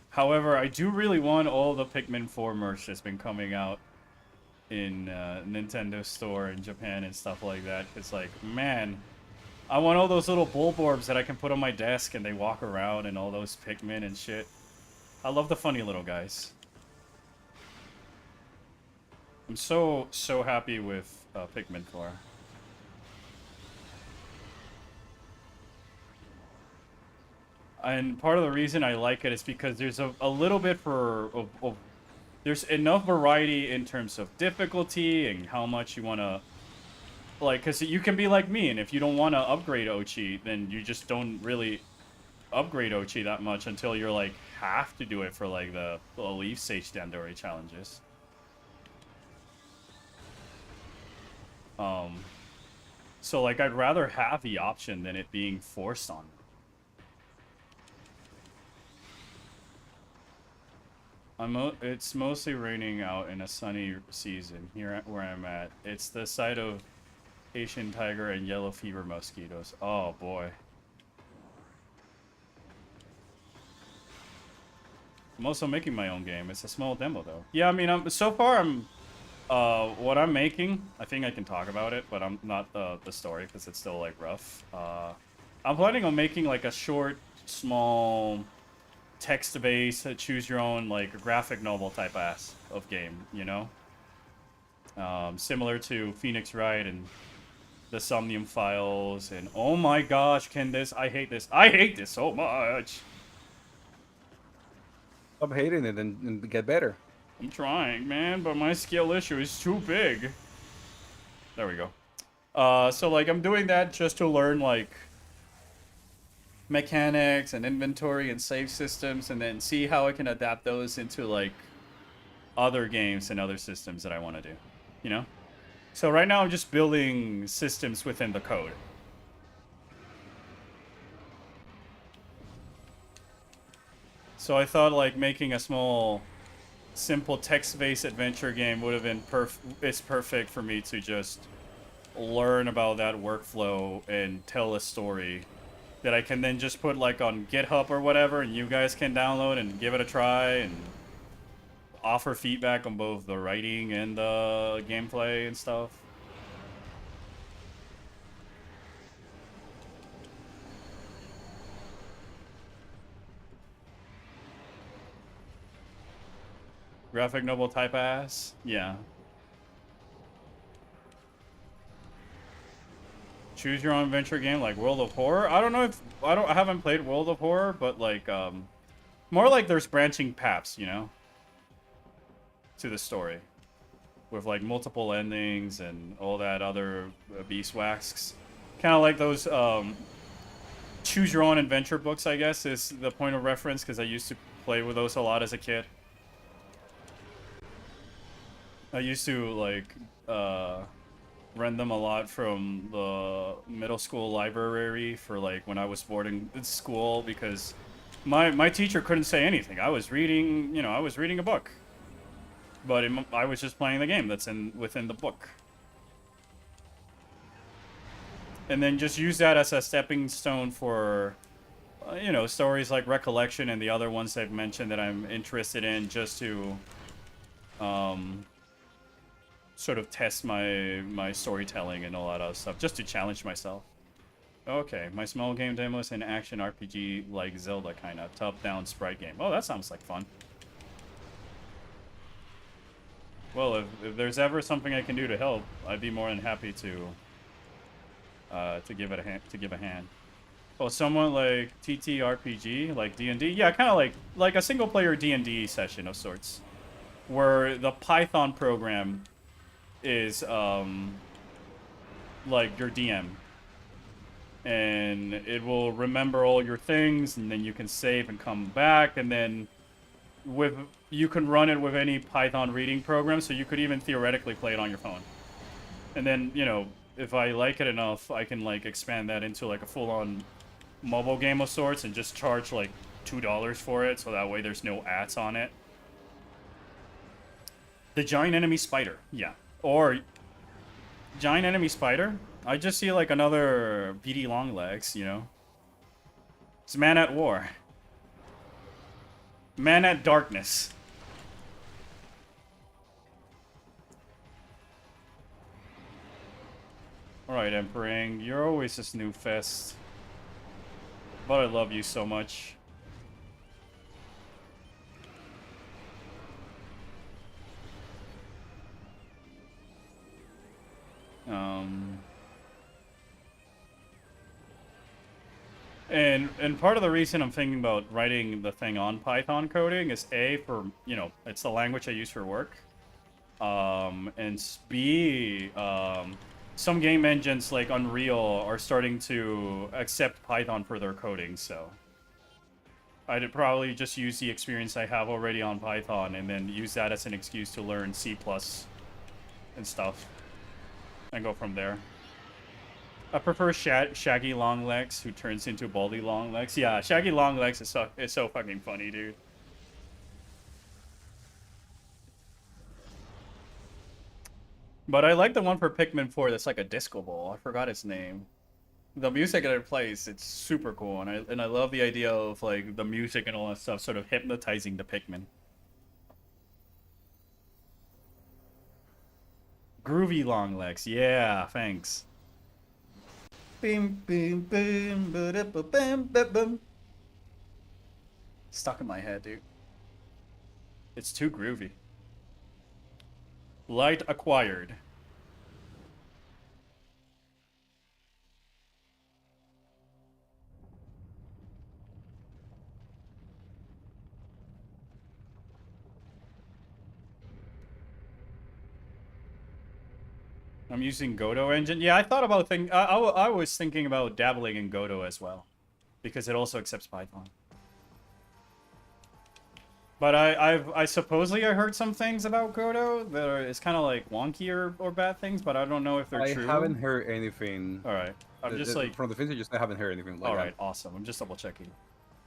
A: However, I do really want all the Pikmin 4 merch that's been coming out in Nintendo Store in Japan and stuff like that. It's like, man, I want all those little Bulborbs that I can put on my desk and they walk around and all those Pikmin and shit. I love the funny little guys. I'm so happy with Pikmin 4. And part of the reason I like it is because there's a little bit there's enough variety in terms of difficulty and how much you want to, like, because you can be like me, and if you don't want to upgrade Ochi, then you just don't really upgrade Ochi that much until you're like, have to do it for like the Leaf Sage Dandori challenges. So like, I'd rather have the option than it being forced on me. It's mostly raining out in a sunny season here where I'm at. It's the site of Asian tiger and yellow fever mosquitoes. Oh boy. I'm also making my own game. It's a small demo though. Yeah, I mean, so far what I'm making, I think I can talk about it, but I'm not the story because it's still like rough. I'm planning on making like a short, small, text-based, choose your own like graphic novel type ass of game, you know, similar to Phoenix Wright and the Somnium Files. And oh my gosh, I hate this so much.
B: Stop hating it and get better.
A: I'm trying, man, but my skill issue is too big. There we go. So like, I'm doing that just to learn like mechanics and inventory and save systems, and then see how I can adapt those into like other games and other systems that I want to do, you know? So right now I'm just building systems within the code. So I thought like making a small, simple text-based adventure game would have been it's perfect for me to just learn about that workflow and tell a story that I can then just put like on GitHub or whatever, and you guys can download and give it a try and offer feedback on both the writing and the gameplay and stuff. Graphic novel type ass? Yeah. Choose your own adventure game like World of Horror? I don't know if I haven't played World of Horror, but like more like there's branching paths, you know, to the story. With like multiple endings and all that other beeswax. Kind of like those choose your own adventure books, I guess, is the point of reference, because I used to play with those a lot as a kid. I used to like rent them a lot from the middle school library for like when I was boarding school, because my teacher couldn't say anything. I was reading, you know, I was reading a book, but I was just playing the game that's within the book. And then just use that as a stepping stone for, you know, stories like Recollection and the other ones I've mentioned that I'm interested in, just to sort of test my storytelling and all that other stuff, just to challenge myself. Okay, my small game demo is an action RPG like Zelda kind of top-down sprite game. Oh, that sounds like fun. Well, if there's ever something I can do to help, I'd be more than happy to give it a hand. Oh, someone like TTRPG, like D&D? Yeah, kind of like a single-player D&D session of sorts, where the Python program is like your DM, and it will remember all your things, and then you can save and come back, and then you can run it with any Python reading program, so you could even theoretically play it on your phone. And then, you know, if I like it enough, I can like expand that into like a full-on mobile game of sorts and just charge like $2 for it, so that way there's no ads on it. The giant enemy spider, yeah. Or giant enemy spider? I just see like another BD Longlegs, you know. It's man at war. Man at darkness. Alright, Emperor, you're always this new fest. But I love you so much. And part of the reason I'm thinking about writing the thing on Python coding is A, for, you know, it's the language I use for work. And B, some game engines like Unreal are starting to accept Python for their coding, so I'd probably just use the experience I have already on Python and then use that as an excuse to learn C+ and stuff, and go from there. I prefer Shaggy Longlegs, who turns into Baldy Longlegs. Yeah, Shaggy Longlegs is so fucking funny, dude. But I like the one for Pikmin 4 that's like a disco ball. I forgot its name. The music that it plays, it's super cool, and I love the idea of like the music and all that stuff sort of hypnotizing the Pikmin. Groovy Longlegs, yeah, thanks. Boom, boom, boom, boom, boom, boom. Stuck in my head, dude. It's too groovy. Light acquired. I'm using Godot engine. Yeah, I thought about I was thinking about dabbling in Godot as well, because it also accepts Python. But I supposedly I heard some things about Godo that are it's kind of like wonky or bad things, but I don't know if they're
B: I
A: true.
B: haven't heard anything.
A: All right, I'm just like
B: from the things I haven't heard anything like
A: all
B: that.
A: right, awesome. I'm just double checking.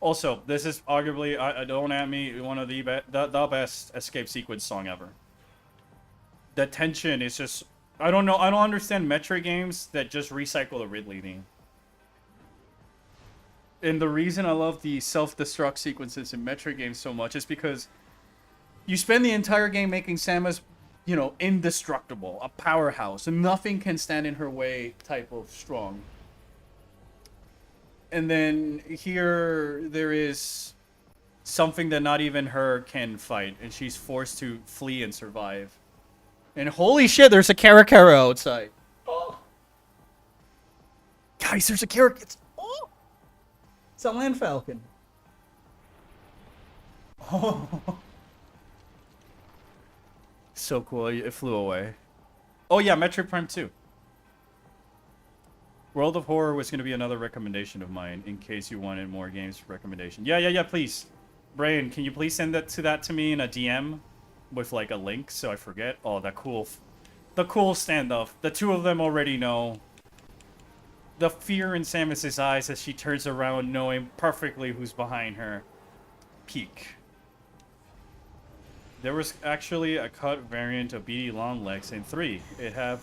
A: Also, this is arguably I don't at me one of the best escape sequence song ever. The tension is just I don't know. I don't understand Metroid games that just recycle the Ridley theme. And the reason I love the self-destruct sequences in Metroid games so much is because you spend the entire game making Samus, you know, indestructible, a powerhouse, and nothing can stand in her way type of strong. And then here there is something that not even her can fight, and she's forced to flee and survive. And holy shit, there's a Karakara outside. Oh. Guys, there's a Karakara. Oh. It's a land falcon. Oh. So cool, it flew away. Oh yeah, Metroid Prime 2. World of Horror was going to be another recommendation of mine in case you wanted more games recommendation. Yeah, please. Brain, can you please send that to me in a DM with like a link so I forget? Oh, the cool standoff. The two of them already know. The fear in Samus's eyes as she turns around knowing perfectly who's behind her. Peak. There was actually a cut variant of BD Longlegs in 3. It have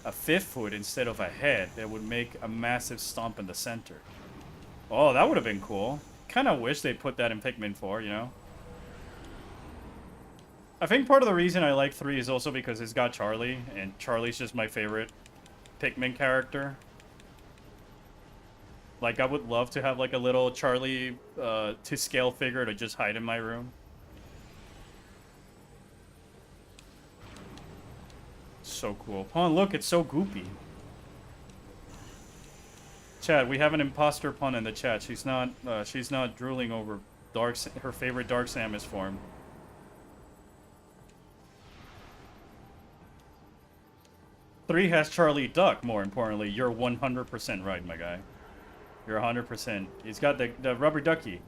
A: a 5th foot instead of a head that would make a massive stomp in the center. Oh, that would have been cool. Kind of wish they put that in Pikmin 4, you know? I think part of the reason I like 3 is also because it's got Charlie, and Charlie's just my favorite Pikmin character. Like, I would love to have, like, a little Charlie to scale figure to just hide in my room. So cool. Pun, look, it's so goopy. Chat, we have an imposter Pun in the chat. She's not drooling over her favorite Dark Samus form. Three has Charlie Duck, more importantly. You're 100% right, my guy. You're 100%. He's got the rubber ducky.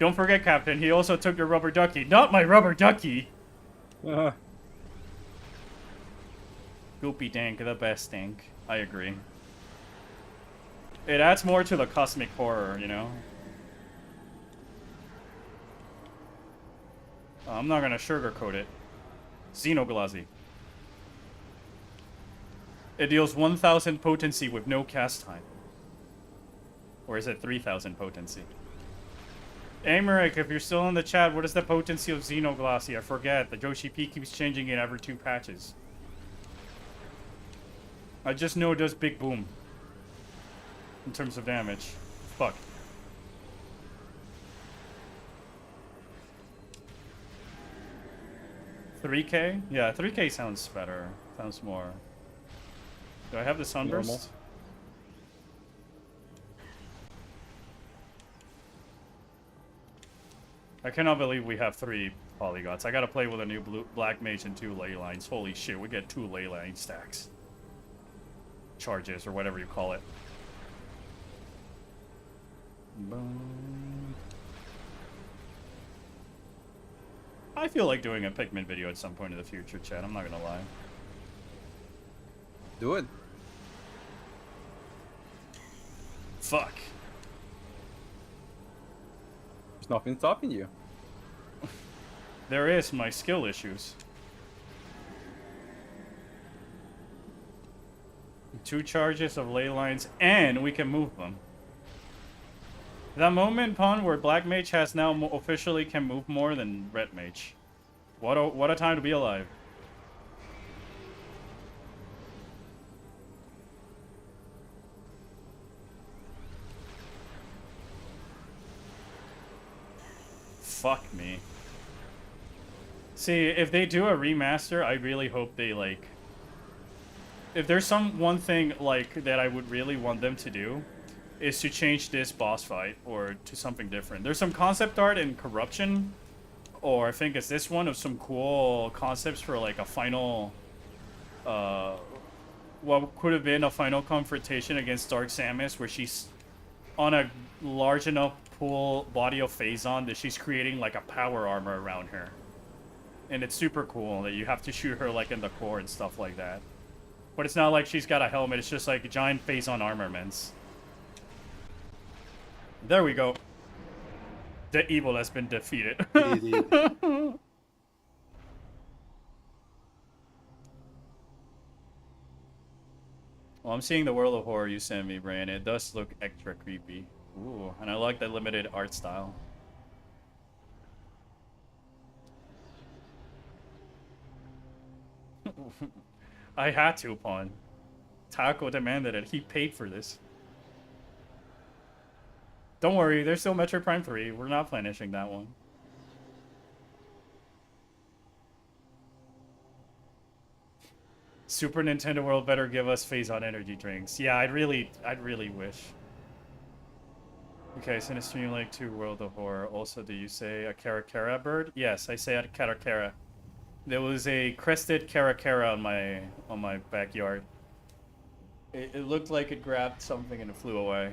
A: Don't forget, Captain, he also took your rubber ducky. Not my rubber ducky! Goopy Dank, the best Dank. I agree. It adds more to the cosmic horror, you know? I'm not gonna sugarcoat it. Xenoglassy. It deals 1,000 potency with no cast time. Or is it 3,000 potency? Amaric, if you're still in the chat, what is the potency of Xenoglassy? I forget. The Joshi P keeps changing it every 2 patches. I just know it does big boom. In terms of damage. Fuck. $3K? Yeah, 3K sounds better. Sounds more. Do I have the sunburst?
B: Normal.
A: I cannot believe we have 3 polygons. I gotta play with a new black mage and 2 ley lines. Holy shit, we get 2 ley line stacks. Charges, or whatever you call it. Boom. I feel like doing a Pikmin video at some point in the future, chat. I'm not gonna lie.
B: Do it.
A: Fuck.
B: There's nothing stopping you.
A: There is my skill issues. 2 charges of ley lines, and we can move them. That moment, Pun, where Black Mage has now officially can move more than Red Mage. What a time to be alive. Fuck me. See, if they do a remaster, I really hope they, like... If there's one thing, like, that I would really want them to do, is to change this boss fight, or to something different. There's some concept art in Corruption, or I think it's this one, of some cool concepts for, like, a final... what could have been a final confrontation against Dark Samus, where she's on a large enough pool body of Phazon that she's creating like a power armor around her. And it's super cool that you have to shoot her like in the core and stuff like that. But it's not like she's got a helmet, it's just like giant Phazon armaments. There we go. The evil has been defeated.
D: Idiot.
A: Well, I'm seeing the World of Horror you sent me, Brian. It does look extra creepy. Ooh, and I like the limited art style. I had to, Pawn. Taco demanded it. He paid for this. Don't worry, there's still Metroid Prime 3. We're not finishing that one. Super Nintendo World better give us Phazon energy drinks. Yeah, I'd really wish. Okay, so in a Stream Lake 2 World of Horror. Also, do you say a Caracara bird? Yes, I say a Caracara. There was a crested Caracara on my backyard. It looked like it grabbed something and it flew away.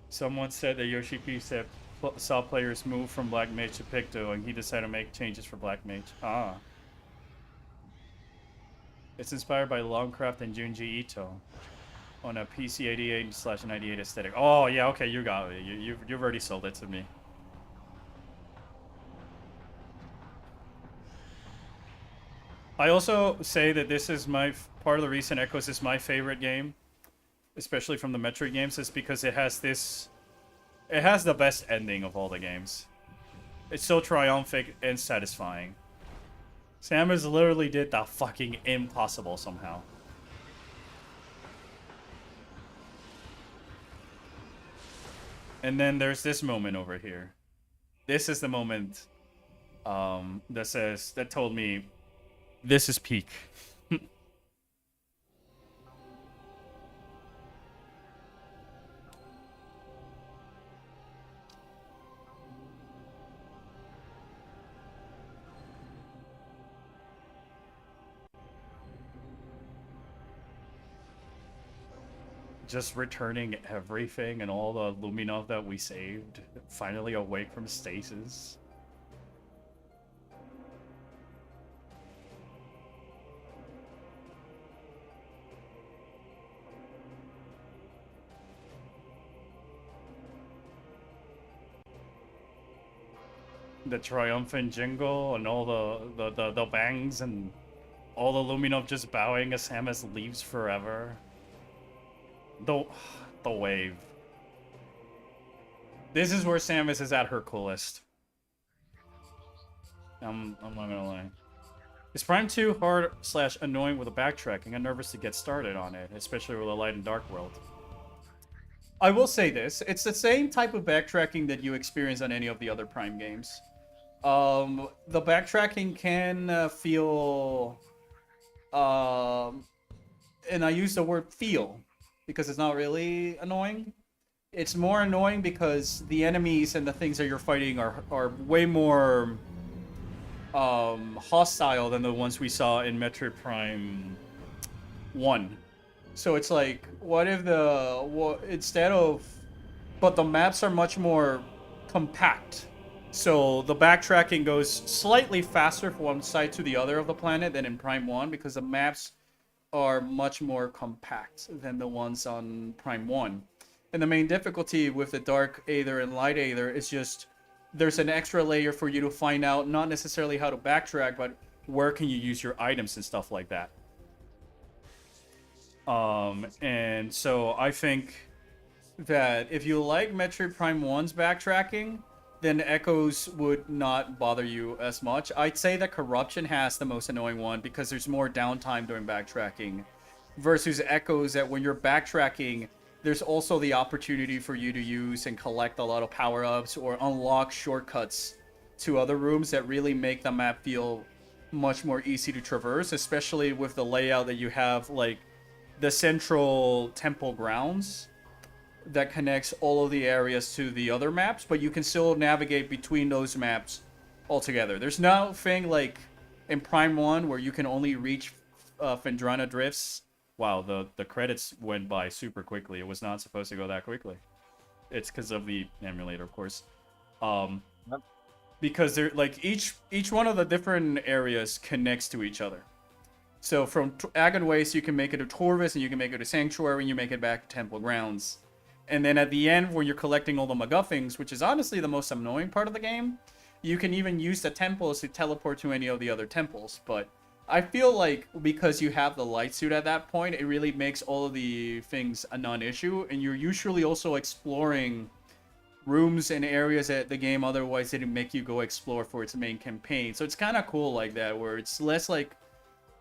A: Someone said that Yoshi P saw players move from Black Mage to Picto, and he decided to make changes for Black Mage. Ah. It's inspired by Longcraft and Junji Ito on a PC 88/98 aesthetic. Oh, yeah, okay, you got it. You've already sold it to me. I also say that this is part of the reason Echoes is my favorite game, especially from the Metroid games, is because it has the best ending of all the games. It's so triumphant and satisfying. Samus literally did the fucking impossible somehow. And then there's this moment over here. This is the moment that told me this is peak. Just returning everything and all the Luminov that we saved. Finally awake from stasis. The triumphant jingle and all the bangs and all the Luminov just bowing as Samus leaves forever. The wave. This is where Samus is at her coolest. I'm not gonna lie. Is Prime 2 hard/annoying with the backtracking? I'm nervous to get started on it, especially with a light and dark world. I will say this. It's the same type of backtracking that you experience on any of the other Prime games. The backtracking can feel... and I use the word feel, because it's not really annoying. It's more annoying because the enemies and the things that you're fighting are way more hostile than the ones we saw in Metroid Prime 1. So it's like, what if instead of... But the maps are much more compact. So the backtracking goes slightly faster from one side to the other of the planet than in Prime 1, because the maps are much more compact than the ones on Prime 1. And the main difficulty with the Dark Aether and Light Aether is just there's an extra layer for you to find out not necessarily how to backtrack, but where can you use your items and stuff like that. And so I think that if you like Metroid Prime 1's backtracking, then Echoes would not bother you as much. I'd say that Corruption has the most annoying one because there's more downtime during backtracking, versus Echoes that when you're backtracking, there's also the opportunity for you to use and collect a lot of power-ups or unlock shortcuts to other rooms that really make the map feel much more easy to traverse, especially with the layout that you have, like the central temple grounds that connects all of the areas to the other maps, but you can still navigate between those maps altogether. There's nothing like in Prime 1 where you can only reach Phendrana drifts, wow, the credits went by super quickly. It was not supposed to go that quickly. It's because of the emulator, of course.
B: Yep.
A: Because they're like each one of the different areas connects to each other. So from Agon Waste, you can make it to Torvis, and you can make it to Sanctuary, and you make it back to Temple Grounds. And then at the end, when you're collecting all the MacGuffins, which is honestly the most annoying part of the game, you can even use the temples to teleport to any of the other temples. But I feel like because you have the light suit at that point, it really makes all of the things a non-issue, and you're usually also exploring rooms and areas that the game otherwise didn't make you go explore for its main campaign. So it's kind of cool like that, where it's less like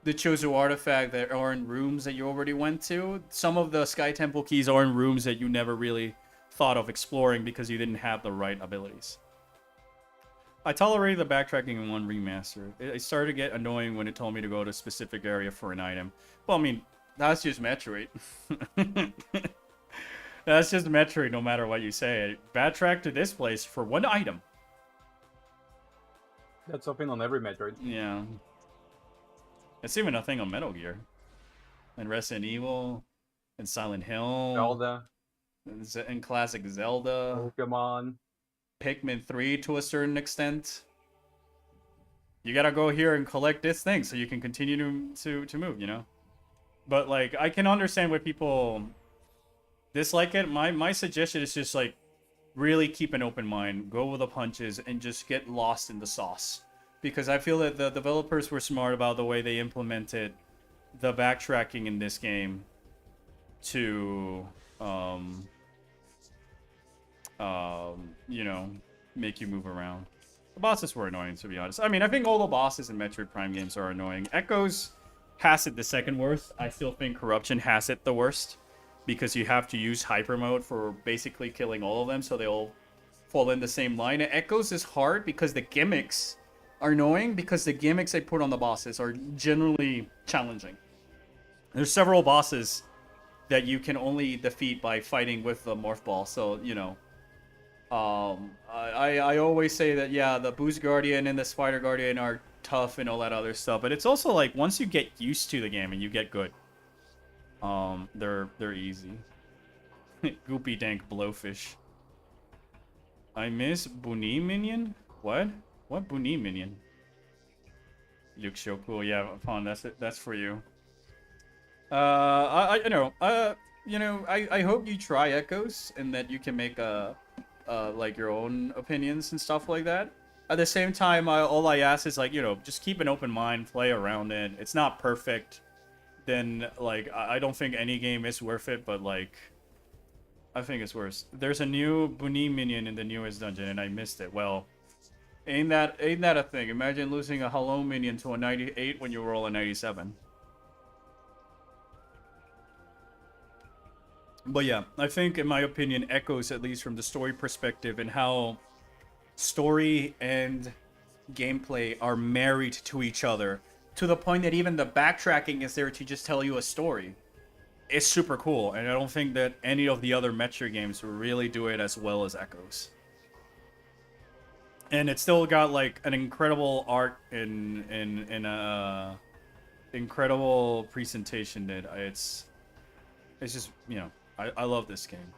A: the Chozo artifact that are in rooms that you already went to. Some of the Sky Temple keys are in rooms that you never really thought of exploring because you didn't have the right abilities. I tolerated the backtracking in one remaster. It started to get annoying when it told me to go to a specific area for an item. Well, I mean, that's just Metroid. That's just Metroid no matter what you say. Backtrack to this place for one item.
B: That's something on every Metroid.
A: Yeah. It's even a thing on Metal Gear. And Resident Evil. And Silent Hill.
B: Zelda.
A: And classic Zelda.
B: Pokemon.
A: Pikmin 3 to a certain extent. You gotta go here and collect this thing so you can continue to move, you know? But, like, I can understand why people dislike it. My suggestion is just, like, really keep an open mind. Go with the punches and just get lost in the sauce. Because I feel that the developers were smart about the way they implemented the backtracking in this game to, you know, make you move around. The bosses were annoying, to be honest. I mean, I think all the bosses in Metroid Prime games are annoying. Echoes has it the second worst. I still think Corruption has it the worst, because you have to use hyper mode for basically killing all of them, so they all fall in the same line. And Echoes is hard because the gimmicks are annoying, because the gimmicks they put on the bosses are generally challenging. There's several bosses that you can only defeat by fighting with the Morph Ball, so, you know. I always say that, yeah, the Boost Guardian and the Spider Guardian are tough and all that other stuff, but it's also like, once you get used to the game and you get good, they're easy. Goopy Dank Blowfish. I miss Buni Minion? What? What Buni Minion? Looks so cool. Yeah, Fawn, that's it. That's for you. I hope you try Echoes and that you can make like your own opinions and stuff like that. At the same time, all I ask is, like, you know, just keep an open mind, play around it. It's not perfect. Then, like, I don't think any game is worth it, but, like, I think it's worse. There's a new Buni minion in the newest dungeon, and I missed it. Well, ain't that a thing? Imagine losing a Hello minion to a 98 when you roll a 97. But yeah, I think, in my opinion, Echoes, at least from the story perspective, and how story and gameplay are married to each other, to the point that even the backtracking is there to just tell you a story. It's super cool, and I don't think that any of the other Metroid games really do it as well as Echoes. And it's still got, like, an incredible art and incredible presentation that it's just, you know, I love this game.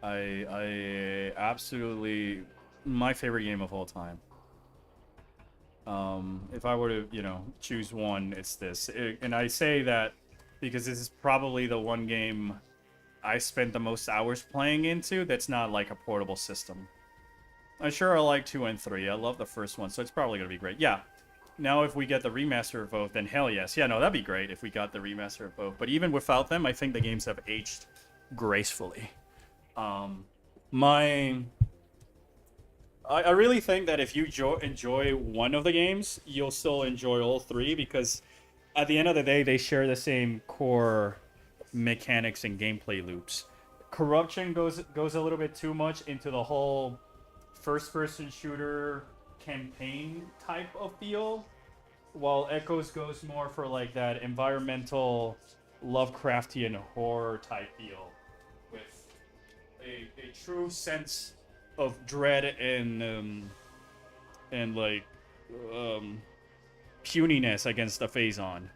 A: I absolutely, my favorite game of all time. If I were to, you know, choose one, it's this. And I say that because this is probably the one game I spent the most hours playing into that's not like a portable system. I'm sure I like 2 and 3. I love the first one, so it's probably going to be great. Yeah. Now, if we get the remaster of both, then hell yes. Yeah, no, that'd be great if we got the remaster of both. But even without them, I think the games have aged gracefully. I really think that if you enjoy one of the games, you'll still enjoy all 3, because at the end of the day, they share the same core mechanics and gameplay loops. Corruption goes a little bit too much into the whole first-person shooter campaign type of feel, while Echoes goes more for like that environmental Lovecraftian horror type feel, with a true sense of dread and puniness against the Phazon.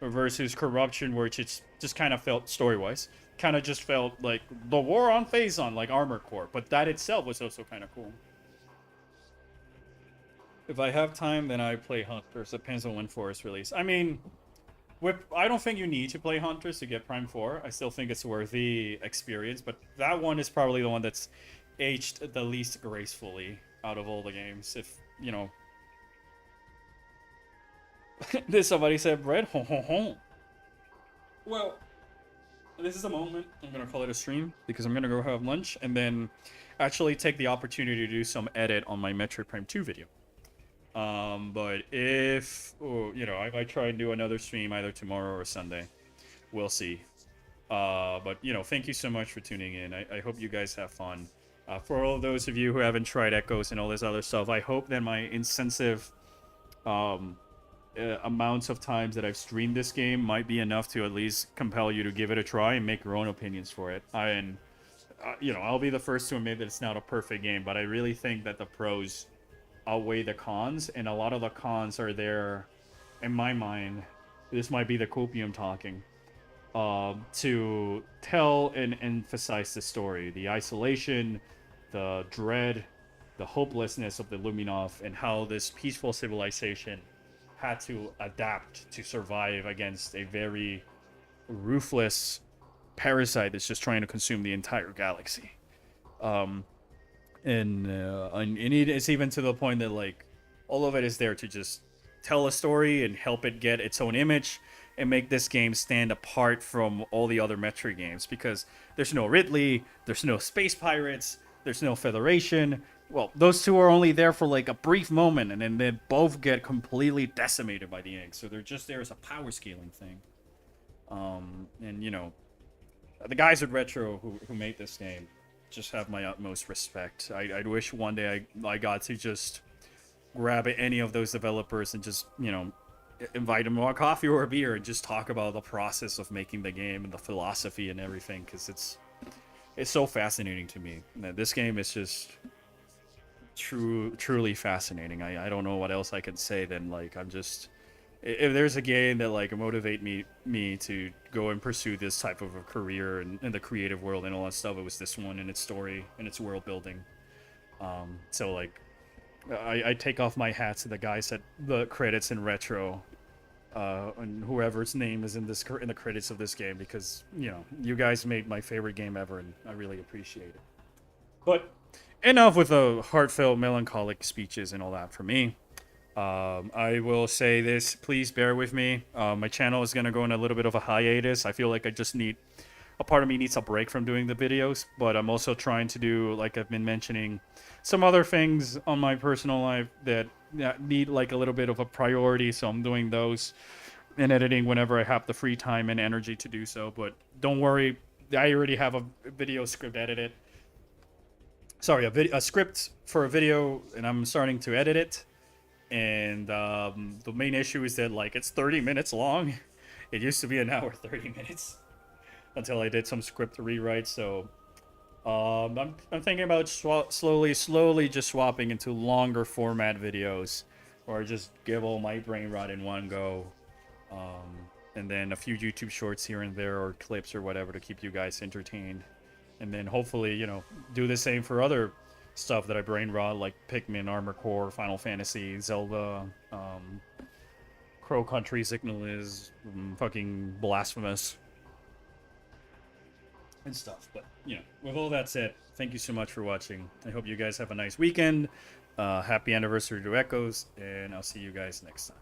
C: versus Corruption, which it's just kind of felt story-wise, kind of just felt like the war on Phazon, like Armored Core. But that itself was also kind of cool. If I have time, then I play Hunters. Depends on when 4 is released. I mean, I don't think you need to play Hunters to get Prime 4. I still think it's a worthy experience, but that one is probably the one that's aged the least gracefully out of all the games. If, you know... Did somebody say bread? Ho ho ho. Well, this is a moment. I'm going to call it a stream, because I'm going to go have lunch, and then actually take the opportunity to do some edit on my Metroid Prime 2 video. But if, you know, I might try and do another stream either tomorrow or Sunday. We'll see. But, you know, thank you so much for tuning in. I hope you guys have fun. For all of those of you who haven't tried Echoes and all this other stuff, I hope that my incentive amounts of times that I've streamed this game might be enough to at least compel you to give it a try and make your own opinions for it. You know, I'll be the first to admit that it's not a perfect game, but I really think that the pros outweigh the cons, and a lot of the cons are there, in my mind. This might be the copium talking, to tell and emphasize the story, the isolation, the dread, the hopelessness of the Luminov, and how this peaceful civilization had to adapt to survive against a very ruthless parasite that's just trying to consume the entire galaxy. And it's even to the point that, like, all of it is there to just tell a story and help it get its own image and make this game stand apart from all the other Metroid games, because there's no Ridley, there's no space pirates, there's no Federation. Well, those two are only there for like a brief moment, and then they both get completely decimated by the egg, so they're just there as a power scaling thing. And you know, the guys at Retro who made this game just have my utmost respect. I'd wish one day I got to just grab any of those developers and just, you know, invite them to a coffee or a beer and just talk about the process of making the game and the philosophy and everything, because it's so fascinating to me. This game is just truly fascinating. I don't know what else I can say than, like, I'm just... If there's a game that, like, motivate me to go and pursue this type of a career in the creative world and all that stuff, it was this one, and its story and its world building. So, like, I take off my hat to the guys at the credits in Retro, and whoever's name is in the credits of this game, because, you know, you guys made my favorite game ever, and I really appreciate it. But enough with the heartfelt, melancholic speeches and all that for me. I will say this, please bear with me. My channel is going to go on a little bit of a hiatus. I feel like a part of me needs a break from doing the videos, but I'm also trying to do, like I've been mentioning, some other things on my personal life that need like a little bit of a priority, so I'm doing those and editing whenever I have the free time and energy to do so. But don't worry, I already have a video script edited. Sorry, a script for a video, and I'm starting to edit it. And the main issue is that, like, it's 30 minutes long. It used to be an hour 30 minutes until I did some script rewrite. So I'm thinking about slowly just swapping into longer format videos, or just give all my brain rot in one go, and then a few YouTube shorts here and there, or clips or whatever, to keep you guys entertained. And then hopefully, you know, do the same for other stuff that I brain rot, like Pikmin, Armored Core, Final Fantasy, Zelda, Crow Country, Signal is fucking blasphemous and stuff. But, you know, with all that said, thank you so much for watching. I hope you guys have a nice weekend. Happy anniversary to Echoes, and I'll see you guys next time.